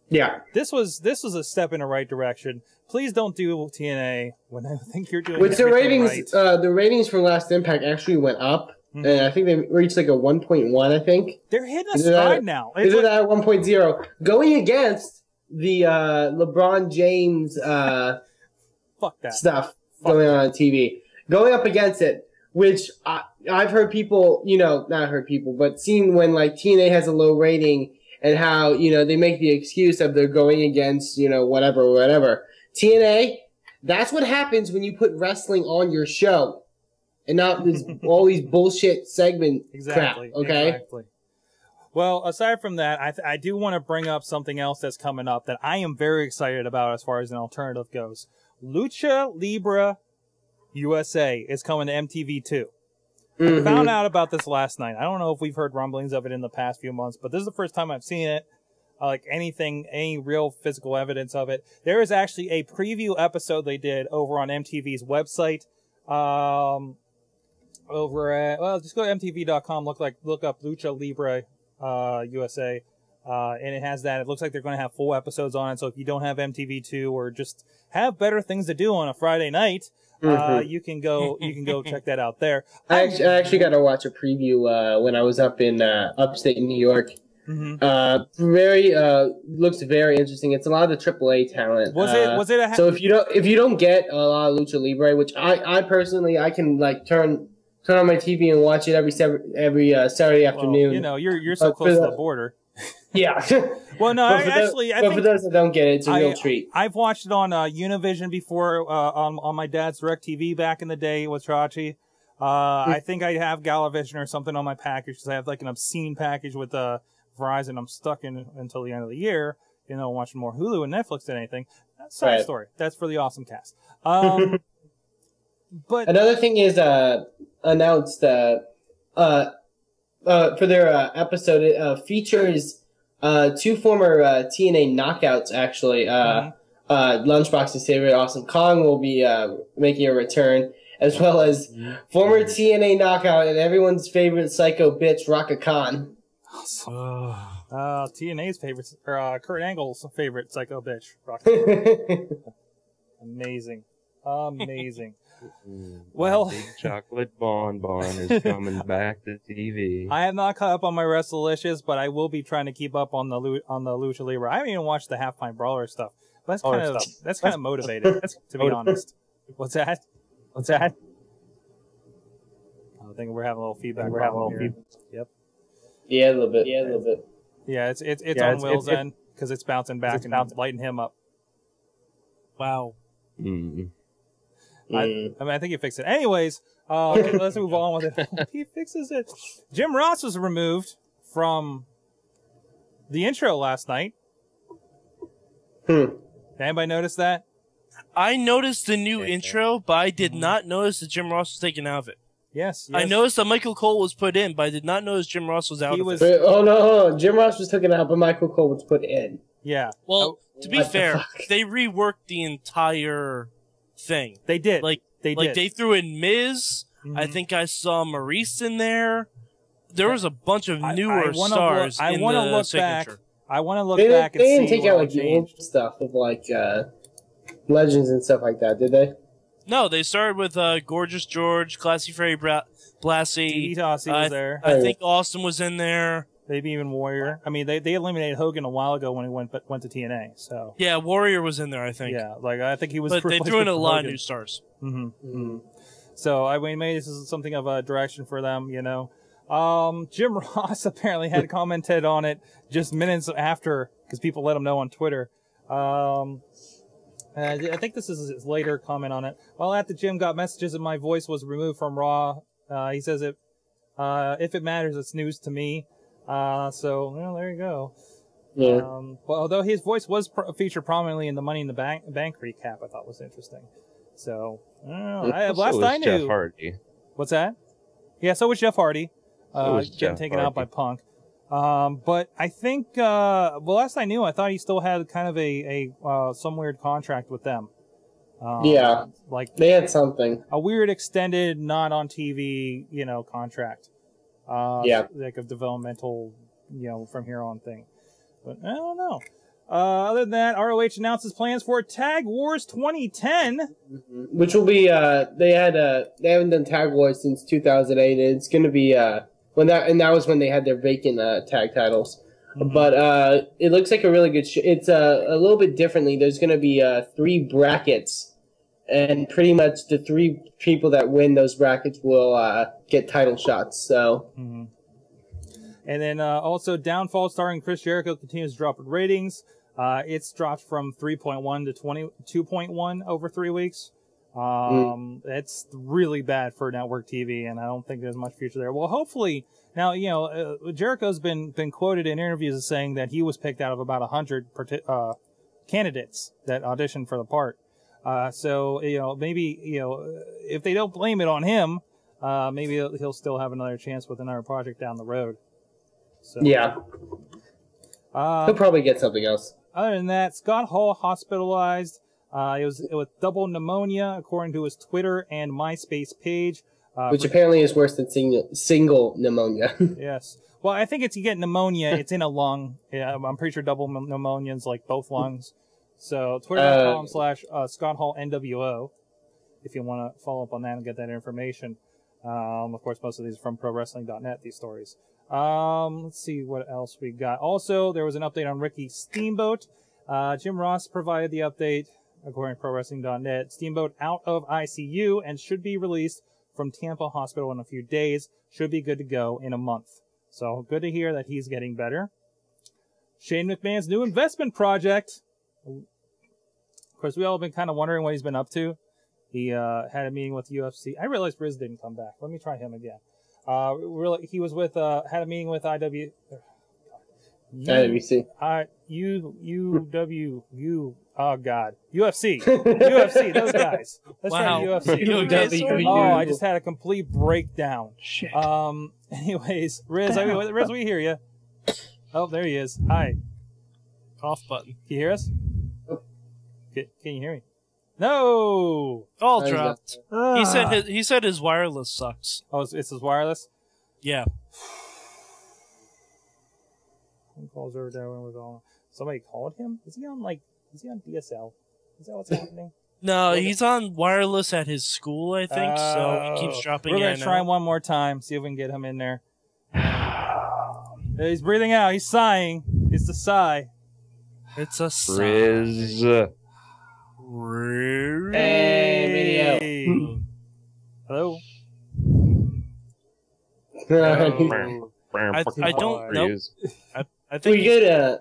Yeah. This was a step in the right direction. Please don't do TNA when I think you're doing Which the ratings, right. The ratings for Last Impact actually went up and I think they reached like a 1.1. I think they're hitting a stride now. Is it at 1.0 going against the LeBron James fuck that stuff going on TV, going up against it, which I've heard people, not heard people, but seen when like TNA has a low rating and how they make the excuse of they're going against whatever. TNA, that's what happens when you put wrestling on your show. And not all these bullshit segment crap, okay? Exactly. Well, aside from that, I do want to bring up something else that's coming up that I am very excited about as far as an alternative goes. Lucha Libre USA is coming to MTV2. I found out about this last night. I don't know if we've heard rumblings of it in the past few months, but this is the first time I've seen it. Like any real physical evidence of it. There is actually a preview episode they did over on MTV's website. Over at, just go to mtv.com, look up Lucha Libre USA, and it has that. It looks like they're going to have full episodes on it, so if you don't have MTV2 or just have better things to do on a Friday night, you can go check that out there. I actually got to watch a preview when I was up in upstate New York. Looks very interesting. It's a lot of the AAA talent. Was it so if you don't get a lot of Lucha Libre, which I personally I can like turn on my TV and watch it every Saturday afternoon. Well, you're so close to the border. Yeah. Well, no, but for those that don't get it, it's a real treat. I've watched it on Univision before on my dad's DirecTV back in the day with Chachi. I think I have Galavision or something on my package because I have like an obscene package with Verizon. I'm stuck in until the end of the year. Watching more Hulu and Netflix than anything. That's a side story. That's for the awesome cast. But another thing is announced for their episode. It features two former TNA knockouts. Actually, Lunchbox's favorite Awesome Kong will be making a return, as well as former TNA knockout and everyone's favorite psycho bitch Raka Khan. TNA's favorite, or Kurt Angle's favorite psycho bitch, Raka. Amazing. Well, Big chocolate bonbon is coming back to TV. I have not caught up on my WrestleLicious, but I will be trying to keep up on the Lucha Libre. I haven't even watched the Half Pint Brawler stuff. That's kind of motivated, to be honest. What's that? I think we're having a little feedback. Yep. Yeah, a little bit. Yeah, it's on Will's end because it's bouncing back and lighting him up. Wow. I think he fixed it. Anyways, let's move on with it. He fixes it. Jim Ross was removed from the intro last night. Anybody notice that? I noticed the new intro, but I did not notice that Jim Ross was taken out of it. Yes. I noticed that Michael Cole was put in, but I did not notice Jim Ross was out of it. Oh, no. Jim Ross was taken out, but Michael Cole was put in. Yeah. Well, to be fair, they reworked the entire thing. They did. They threw in Miz. I think I saw Maurice in there. There was a bunch of newer stars in the signature. I want to look back and see. They didn't take out like the old stuff of like legends and stuff like that, did they? No, they started with Gorgeous George, Classy Freddy Blassie. Tassi was there. I think Austin was in there. Maybe even Warrior. I mean, they eliminated Hogan a while ago when he went to TNA. So yeah, Warrior was in there. I think. Yeah, I think he was. But they threw in a lot of new stars. So I mean, maybe this is something of a direction for them. Jim Ross apparently had commented on it just minutes after because people let him know on Twitter. I think this is his later comment on it. While at the gym, got messages that my voice was removed from Raw. He says if it matters, it's news to me. So there you go. Yeah. Well, although his voice was featured prominently in the Money in the Bank recap, I thought was interesting. So I don't know. Last I knew, Jeff Hardy. What's that? Yeah, so was Jeff Hardy. Getting taken out by Punk. But I think, last I knew, I thought he still had kind of a some weird contract with them. Yeah, like they had something. A weird extended, not on TV, contract. Yeah, like a developmental, from here on thing. But I don't know. Other than that, ROH announces plans for Tag Wars 2010, which will be they haven't done Tag Wars since 2008. It's going to be that was when they had their vacant tag titles. But it looks like a really good show. It's a little bit differently. There's going to be 3 brackets, and pretty much the 3 people that win those brackets will get title shots. So. And then also Downfall starring Chris Jericho continues to drop in ratings. It's dropped from 3.1 to 22.1 over 3 weeks. It's really bad for network TV, and I don't think there's much future there. Well, hopefully now, Jericho's been quoted in interviews as saying that he was picked out of about 100 candidates that auditioned for the part. So maybe if they don't blame it on him, maybe he'll still have another chance with another project down the road. So, yeah. He'll probably get something else. Other than that, Scott Hall hospitalized. It was with double pneumonia, according to his Twitter and MySpace page. Which apparently is worse than single pneumonia. Yes. Well, I think you get pneumonia, it's in a lung. Yeah, I'm pretty sure double pneumonia is like both lungs. So Twitter.com/Scott Hall NWO, if you want to follow up on that and get that information. Of course, most of these are from ProWrestling.net, these stories. Let's see what else we got. Also, there was an update on Ricky Steamboat. Jim Ross provided the update, according to ProWrestling.net. Steamboat out of ICU and should be released from Tampa Hospital in a few days. Should be good to go in a month. So, good to hear that he's getting better. Shane McMahon's new investment project. Of course, we all have been kind of wondering what he's been up to. He had a meeting with UFC. I realized Riz didn't come back. Let me try him again. He was with had a meeting with IWC. Oh God, UFC, UFC. Those guys. That's right, UFC. Oh, I just had a complete breakdown. Shit. Anyways, Riz, we hear you. Oh, there he is. Hi. Off button. Can you hear us? Can you hear me? No. All dropped. He said his wireless sucks. Oh, it's his wireless? Yeah. Calls over there when we're going. Somebody called him? Is he on DSL? Is that what's happening? No, he's on wireless at his school, I think, so he keeps dropping in. We're going to try one more time, see if we can get him in there. He's breathing out. He's sighing. It's a sigh. It's a sigh. Riz. Hey, video. Hello? I don't know. I think we could,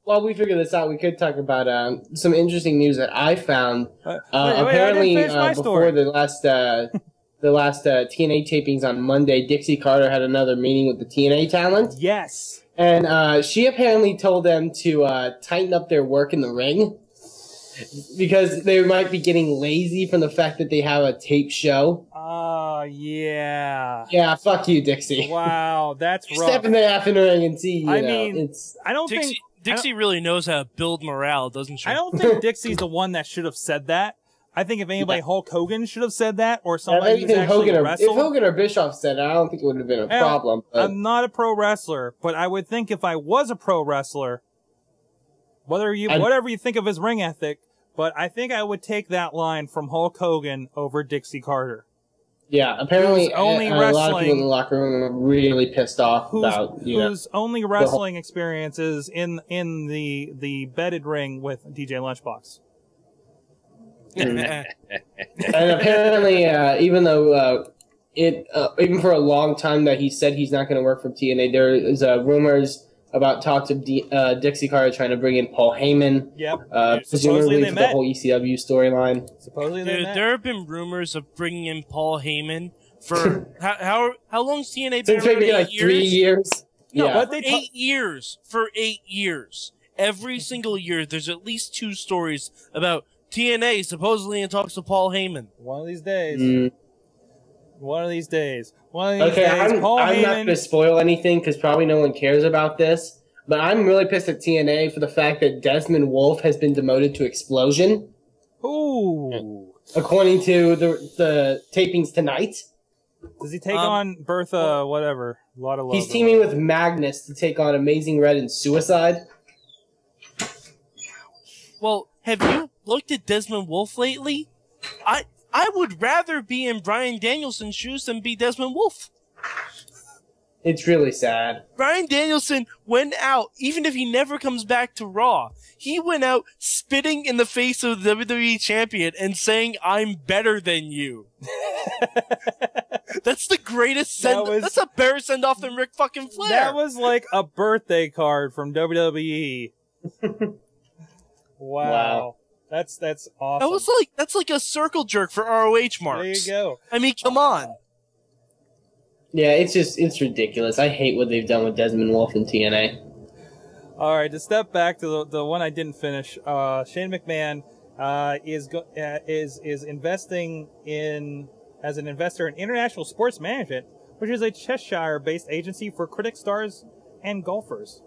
while we figure this out, we could talk about some interesting news that I found. Apparently, before the last TNA tapings on Monday, Dixie Carter had another meeting with the TNA talent. Yes. And she apparently told them to tighten up their work in the ring because they might be getting lazy from the fact that they have a tape show. Yeah. Yeah, fuck you, Dixie. Wow, that's rough. Step in the half in the ring and see, I mean, I don't think Dixie really knows how to build morale, doesn't she? I don't think Dixie's the one that should have said that. I think if anybody, Hulk Hogan should have said that, or somebody who's actually wrestled. If Hogan or Bischoff said it, I don't think it would have been a problem. But I'm not a pro wrestler, but I would think if I was a pro wrestler, whatever you think of his ring ethic, but I think I would take that line from Hulk Hogan over Dixie Carter. Yeah, apparently a lot of people in the locker room are really pissed off about whose only wrestling experience is in the bedded ring with DJ Lunchbox. And apparently, even though even for a long time that he said he's not going to work for TNA, there is rumors about talks of Dixie Carter trying to bring in Paul Heyman. Yep. Presumably for the whole ECW storyline. Supposedly there have been rumors of bringing in Paul Heyman for how long's TNA been since maybe like 3 years. No, yeah. 8 years. For 8 years, every single year, there's at least 2 stories about TNA supposedly in talks with Paul Heyman. One of these days. One of these days. Okay, I'm not going to spoil anything because probably no one cares about this, but I'm really pissed at TNA for the fact that Desmond Wolfe has been demoted to Explosion. Ooh. According to the tapings tonight. Does he take on Bertha, whatever? A lot of love. He's teaming with Magnus to take on Amazing Red and Suicide. Well, have you looked at Desmond Wolfe lately? I would rather be in Bryan Danielson's shoes than be Desmond Wolfe. It's really sad. Bryan Danielson went out, even if he never comes back to Raw, he went out spitting in the face of the WWE champion and saying, "I'm better than you." That's the greatest that's a better send-off than Ric fucking Flair. That was like a birthday card from WWE. Wow. That's awesome. That's like a circle jerk for ROH marks. There you go. I mean, come on. Yeah, it's ridiculous. I hate what they've done with Desmond Wolfe in TNA. All right, to step back to the one I didn't finish, Shane McMahon is investing as an investor in International Sports Management, which is a Cheshire-based agency for cricket stars and golfers.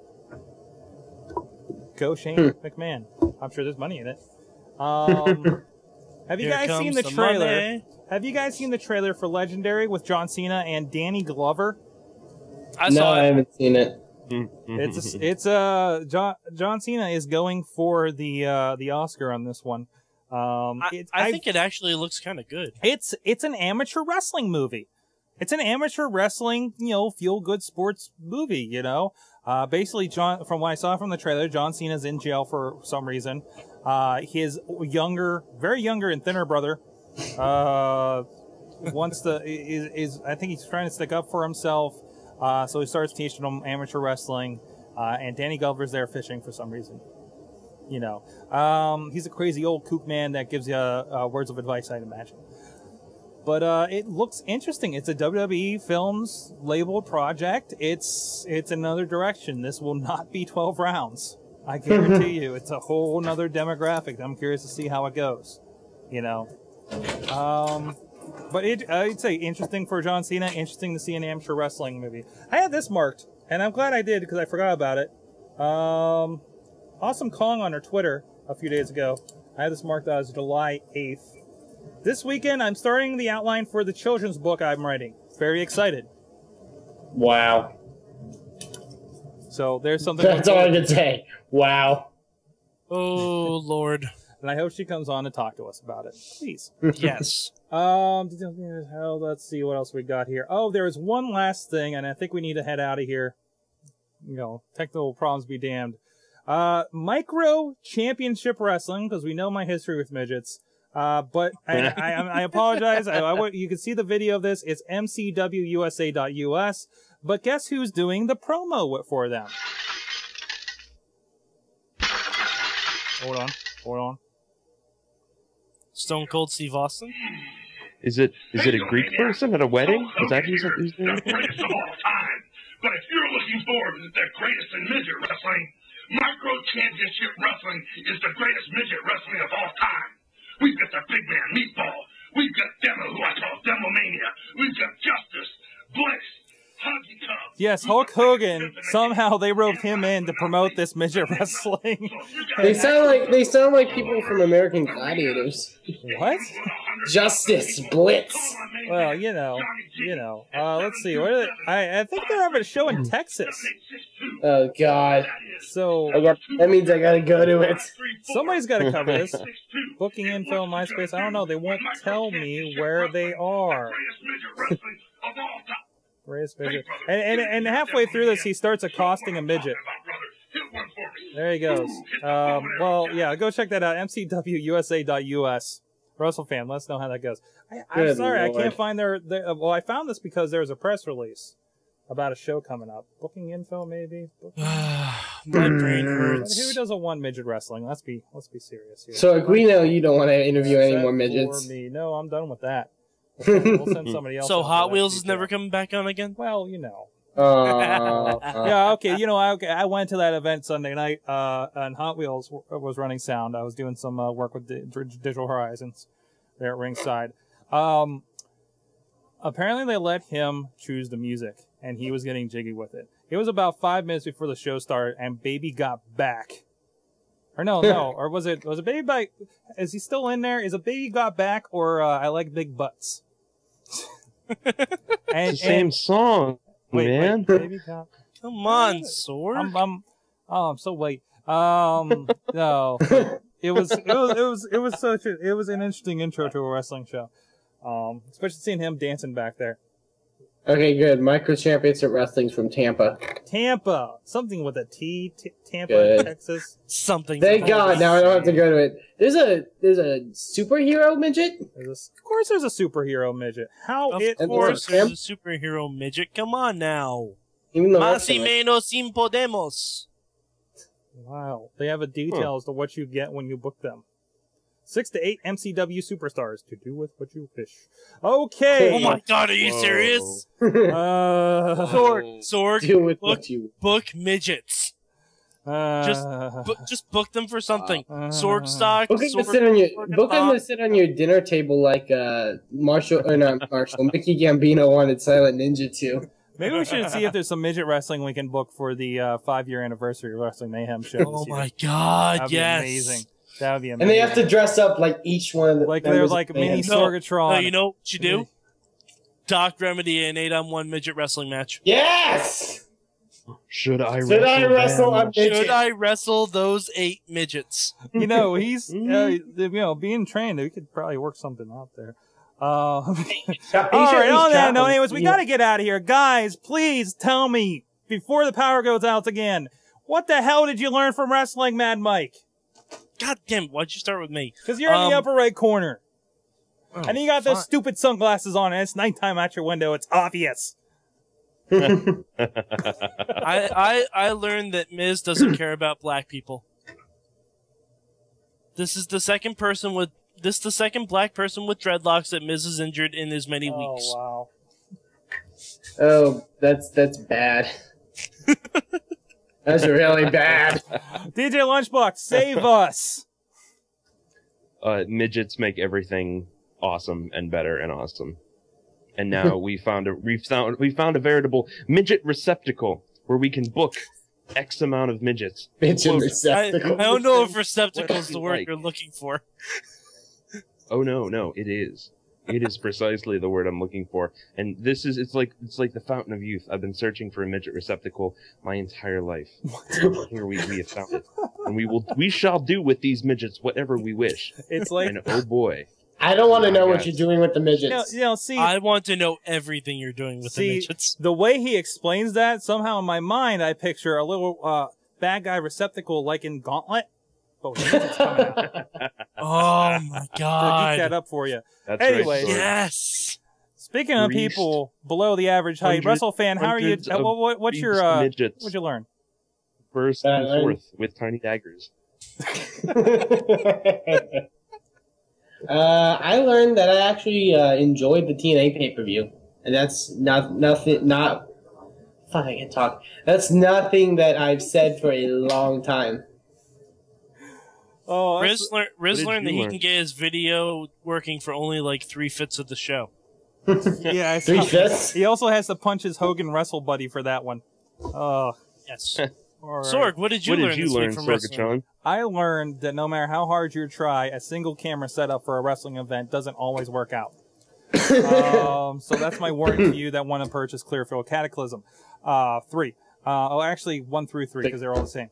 Go Shane McMahon. I'm sure there's money in it. Have you guys seen the trailer? Money. Have you guys seen the trailer for Legendary with John Cena and Danny Glover? I haven't seen it. John Cena is going for the Oscar on this one. I think it actually looks kind of good. It's an amateur wrestling movie. It's an amateur wrestling, feel good sports movie, Basically, from what I saw from the trailer, John Cena's in jail for some reason. His very younger and thinner brother, I think he's trying to stick up for himself. So he starts teaching him amateur wrestling, and Danny Glover's there fishing for some reason. He's a crazy old kook man that gives you words of advice, I'd imagine. But it looks interesting. It's a WWE Films labeled project. It's another direction. This will not be 12 rounds. I guarantee you. It's a whole nother demographic. I'm curious to see how it goes. But I'd say interesting for John Cena. Interesting to see an amateur wrestling movie. I had this marked, and I'm glad I did because I forgot about it. Awesome Kong on her Twitter a few days ago. I had this marked as July 8th. This weekend, I'm starting the outline for the children's book I'm writing. Very excited. Wow. So there's something. That's all I can say. Wow. Oh, Lord. And I hope she comes on to talk to us about it. Please. Yes. Let's see what else we got here. Oh, there is one last thing, and I think we need to head out of here. Technical problems be damned. Micro Championship Wrestling, because we know my history with midgets. But I apologize. You can see the video of this. It's mcwusa.us. But guess who's doing the promo for them? Hold on. Stone Cold Steve Austin? Is it a Greek person at a wedding? Is that who's doing it? Greatest of all time. But if you're looking for the greatest in midget wrestling, Micro Championship Wrestling is the greatest midget wrestling of all time. We've got the big man, Meatball. We've got Demo, who I call Demomania. We've got Justice, Bliss, Huggy Cub. Yes, Hulk Hogan. Somehow they roped him in to promote this midget wrestling. They sound like people from American Gladiators. What? Justice, Blitz. Well, let's see. What are they? I think they're having a show in Texas. Oh God. So that means I gotta go to it. Somebody's got to cover this. Booking info, MySpace. I don't know. They won't tell me where they are. And halfway through this, he starts accosting a midget. There he goes. Go check that out. mcwusa.us. WrestleFan, let us know how that goes. I'm sorry, Lord. I can't find well, I found this because there was a press release about a show coming up. Booking info, maybe. My brain hurts. Who doesn't want midget wrestling? Let's be serious here. So we know you don't want to interview any more midgets. For me. No, I'm done with that. We'll send somebody else. So Hot Wheels is never coming back on again? Well, Yeah, okay. I went to that event Sunday night, and Hot Wheels was running sound. I was doing some work with Digital Horizons there at ringside. Apparently they let him choose the music, and he was getting jiggy with it. It was about 5 minutes before the show started, and Baby Got Back. Or no, or was it Baby Back? Is he still in there? Is it Baby Got Back, or I Like Big Butts? It's the same song. Man, Baby Got... Come on, Sorg. I'm so late. No. It was an interesting intro to a wrestling show. Especially seeing him dancing back there. Okay, good. Micro Championship Wrestling's from Tampa. Tampa. Something with a T. Tampa, Good. Texas. Something. Thank God, now I don't have to go to it. There's a superhero midget? Of course there's a superhero midget. Of course there's a superhero midget. Come on now. Más y menos sin podemos. Wow. They have a detail as to what you get when you book them. 6 to 8 MCW superstars to do with what you wish. Okay. Oh my God, are you serious? Sorg, Deal with what you book midgets. Just book them for something. Sorg stock. Book them to sit on your dinner table like Mickey Gambino wanted Silent Ninja to. Maybe we should see if there's some midget wrestling we can book for the 5-year anniversary of Wrestling Mayhem show. Oh my God, That'd yes. be amazing. That would be amazing. And they have to dress up like each one of the like they're like mini Sorgatron. No, you know what you do? Doc Remedy an 8-on-1 midget wrestling match. Yes! Should I wrestle a midget? Should I wrestle those 8 midgets? You know, he's being trained. We could probably work something out there. All right, on that note, anyways, we got to get out of here. Guys, please tell me, before the power goes out again, what the hell did you learn from Wrestling Mad Mike? God damn, why'd you start with me? Because you're in the upper right corner. And you got those stupid sunglasses on, and it's nighttime out your window. It's obvious. I learned that Miz doesn't care about black people. This is the second black person with dreadlocks that Miz has injured in as many weeks. Oh wow. Oh, that's bad. That's really bad. DJ Lunchbox, save us. Midgets make everything awesome and better and awesome. And now we found a veritable midget receptacle where we can book X amount of midgets. Midget receptacle. I don't know if receptacle is the word you're looking for. Oh no, it is. It is precisely the word I'm looking for. And it's like the fountain of youth. I've been searching for a midget receptacle my entire life. Here we have found it. And we shall do with these midgets whatever we wish. It's like, and oh boy. I don't want to know what you're doing with the midgets. See, I want to know everything you're doing with the midgets. The way he explains that, somehow in my mind I picture a little bad guy receptacle like in Gauntlet. But with midgets coming out. Oh my God. Geek that up for you. That's anyways, right, yes. Speaking of people below the average height, WrestleFan, how are you? What'd you learn? Burst and forth with tiny daggers. I learned that I actually enjoyed the TNA pay-per-view, and that's nothing. Fuck, I can't talk. That's nothing that I've said for a long time. Oh, Riz learned that he can get his video working for only like 3/5 of the show. Yeah, 3/5. He also has to punch his Hogan wrestle buddy for that one. Yes. Right. Sorg, what did you learn this week from wrestling? I learned that no matter how hard you try, a single camera setup for a wrestling event doesn't always work out. So that's my warning to you that want to purchase Clearfield Cataclysm. 3. Actually 1 through 3 because they're all the same.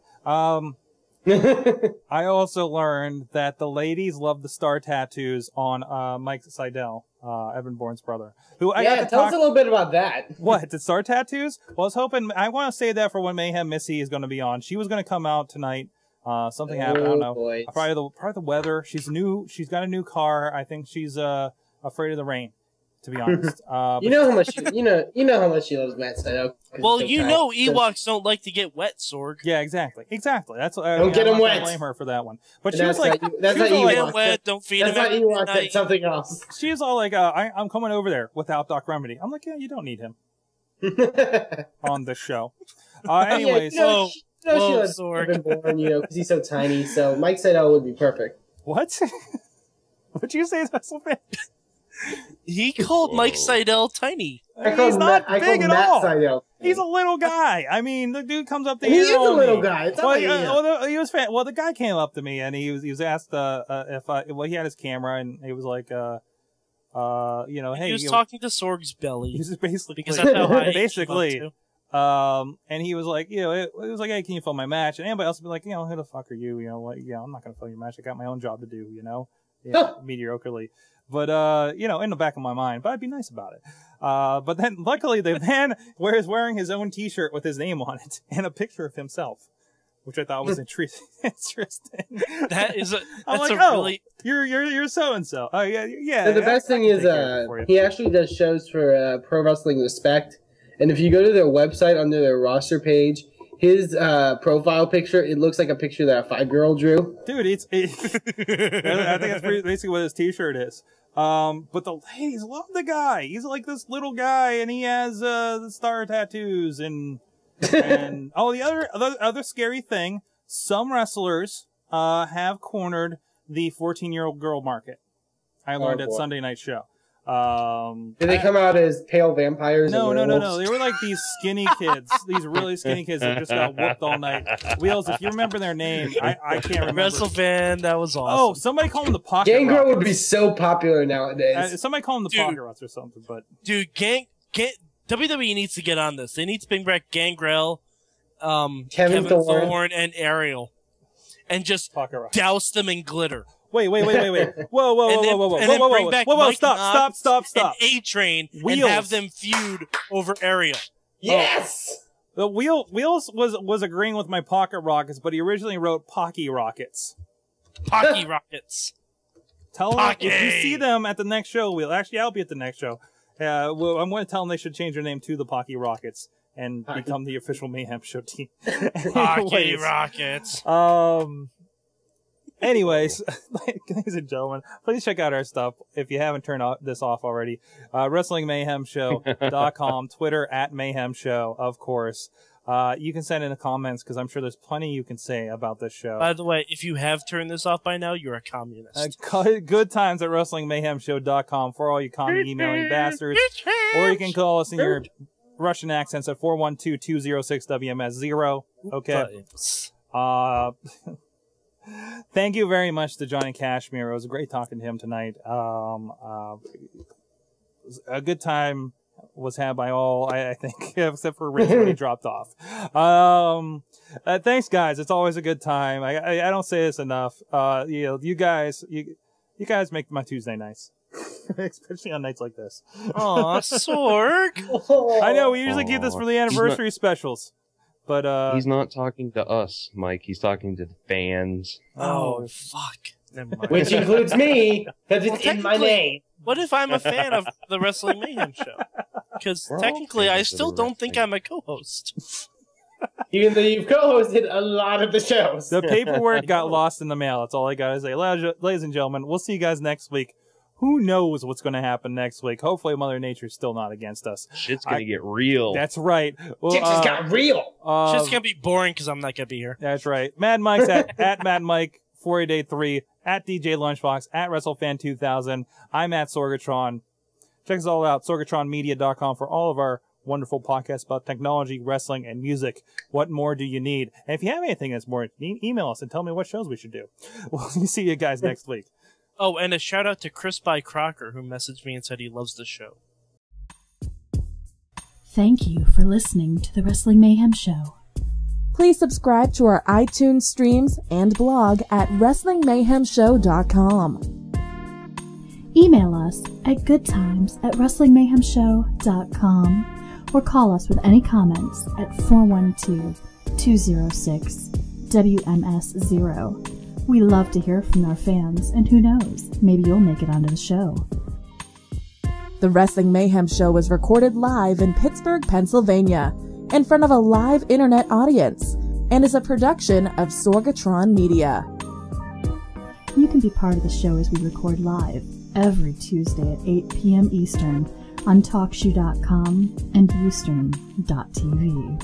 I also learned that the ladies love the star tattoos on Mike Seidel, Evan Bourne's brother. Tell us a little bit about that. What, the star tattoos? Well, I was hoping, I want to say that for when Mayhem Missy is going to be on. She was going to come out tonight. Something happened, I don't know. Boy. Probably the weather. She's new. She's got a new car. I think she's afraid of the rain, to be honest. You know how much how much she loves Matt Seidel. Well, Ewoks don't like to get wet, Sorg. Yeah, exactly. That's don't get them wet. I blame her for that one. But And she was like, that's not Get wet, don't feed him. That's not Ewoks. That's something else. She was all like, I'm coming over there without Doc Remedy. I'm like, yeah, you don't need him on this show. Anyways, she loves Evan Bourne, because he's so tiny. So Mike Seidel would be perfect. What? What'd you say, WrestleFan? He called Mike Seidel tiny. He's not big at all. Seidel. He's a little guy. I mean, the dude comes up to he you. He is a little guy. It's well, the guy came up to me and he was asked he had his camera and he was like, hey, he was talking to Sorg's belly. He was basically because that's how high basically. And he was like, it was like, hey, can you film my match? And anybody else would be like, who the fuck are you? I'm not going to film your match. I got my own job to do, mediocrely. But, in the back of my mind, but I'd be nice about it. But then luckily the man is wearing his own t-shirt with his name on it and a picture of himself, which I thought was interesting. I'm like, really... you're so-and-so. Oh yeah. So the best thing is, he actually does shows for, Pro Wrestling Respect. And if you go to their website under their roster page, his profile picture, it looks like a picture that a 5-year-old drew. Dude, I think that's basically what his t-shirt is. But the ladies love the guy. He's like this little guy, and he has the star tattoos and the other scary thing. Some wrestlers have cornered the 14-year-old girl market. I learned at Sunday Night Show. Did they come out as pale vampires? No. They were like these skinny kids, these really skinny kids that just got whooped all night. Wheels, if you remember their name, I can't remember. WrestleFan, that was awesome. Oh, somebody call them the Pocket Gangrel Rockets. would be so popular nowadays. Somebody call them the Pocket Rockets or something. But dude, WWE needs to get on this. They need to bring back Gangrel, Kevin Thorne, and Ariel, and just douse them in glitter. Wait. Whoa. Stop. And A-Train and have them feud over Ariel. Yes! The Wheels was agreeing with my Pocket Rockets, but he originally wrote Pocky Rockets. Pocky Rockets. Tell them if you see them at the next show, I'll be at the next show. I'm going to tell them they should change their name to the Pocky Rockets and become the official Mayhem Show team. Pocky Rockets. Anyways, ladies and gentlemen, please check out our stuff if you haven't turned this off already. WrestlingMayhemShow.com, Twitter @MayhemShow, of course. You can send in the comments because I'm sure there's plenty you can say about this show. By the way, if you have turned this off by now, you're a communist. Good times at WrestlingMayhemShow.com for all you commie emailing bastards. Or you can call us in your Russian accents at 412-206-WMS0. Okay. Thank you very much to Johnny Cashmere. It was great talking to him tonight. A good time was had by all, I think, except for Rich when he dropped off. Thanks, guys. It's always a good time. I don't say this enough. You guys make my Tuesday nice. Especially on nights like this. Aw, Sorg. I know, we usually keep this for the anniversary specials. But he's not talking to us, Mike. He's talking to the fans. Oh, fuck. Never mind. Which includes me, because it's in my name. What if I'm a fan of the Wrestling Mayhem Show? Because technically, I still don't think I'm a co-host. Even though you've co-hosted a lot of the shows. The paperwork got lost in the mail. That's all I gotta say. Ladies and gentlemen, we'll see you guys next week. Who knows what's going to happen next week? Hopefully Mother Nature's still not against us. Shit's going to get real. That's right. Well, Shit just got real. Shit's going to be boring because I'm not going to be here. That's right. Mad Mike's at Mad Mike 4883, at DJLunchbox, at WrestleFan2000. I'm at Sorgatron. Check us all out, sorgatronmedia.com, for all of our wonderful podcasts about technology, wrestling, and music. What more do you need? And if you have anything that's more, email us and tell me what shows we should do. We'll see you guys next week. Oh, and a shout out to Chris by Crocker, who messaged me and said he loves the show. Thank you for listening to the Wrestling Mayhem Show. Please subscribe to our iTunes streams and blog at WrestlingMayhemShow.com. Email us at goodtimes@WrestlingMayhemShow.com or call us with any comments at 412-206-WMS0. We love to hear from our fans, and who knows, maybe you'll make it onto the show. The Wrestling Mayhem Show was recorded live in Pittsburgh, Pennsylvania, in front of a live internet audience, and is a production of Sorgatron Media. You can be part of the show as we record live every Tuesday at 8 p.m. Eastern on TalkShoe.com and Eastern.tv.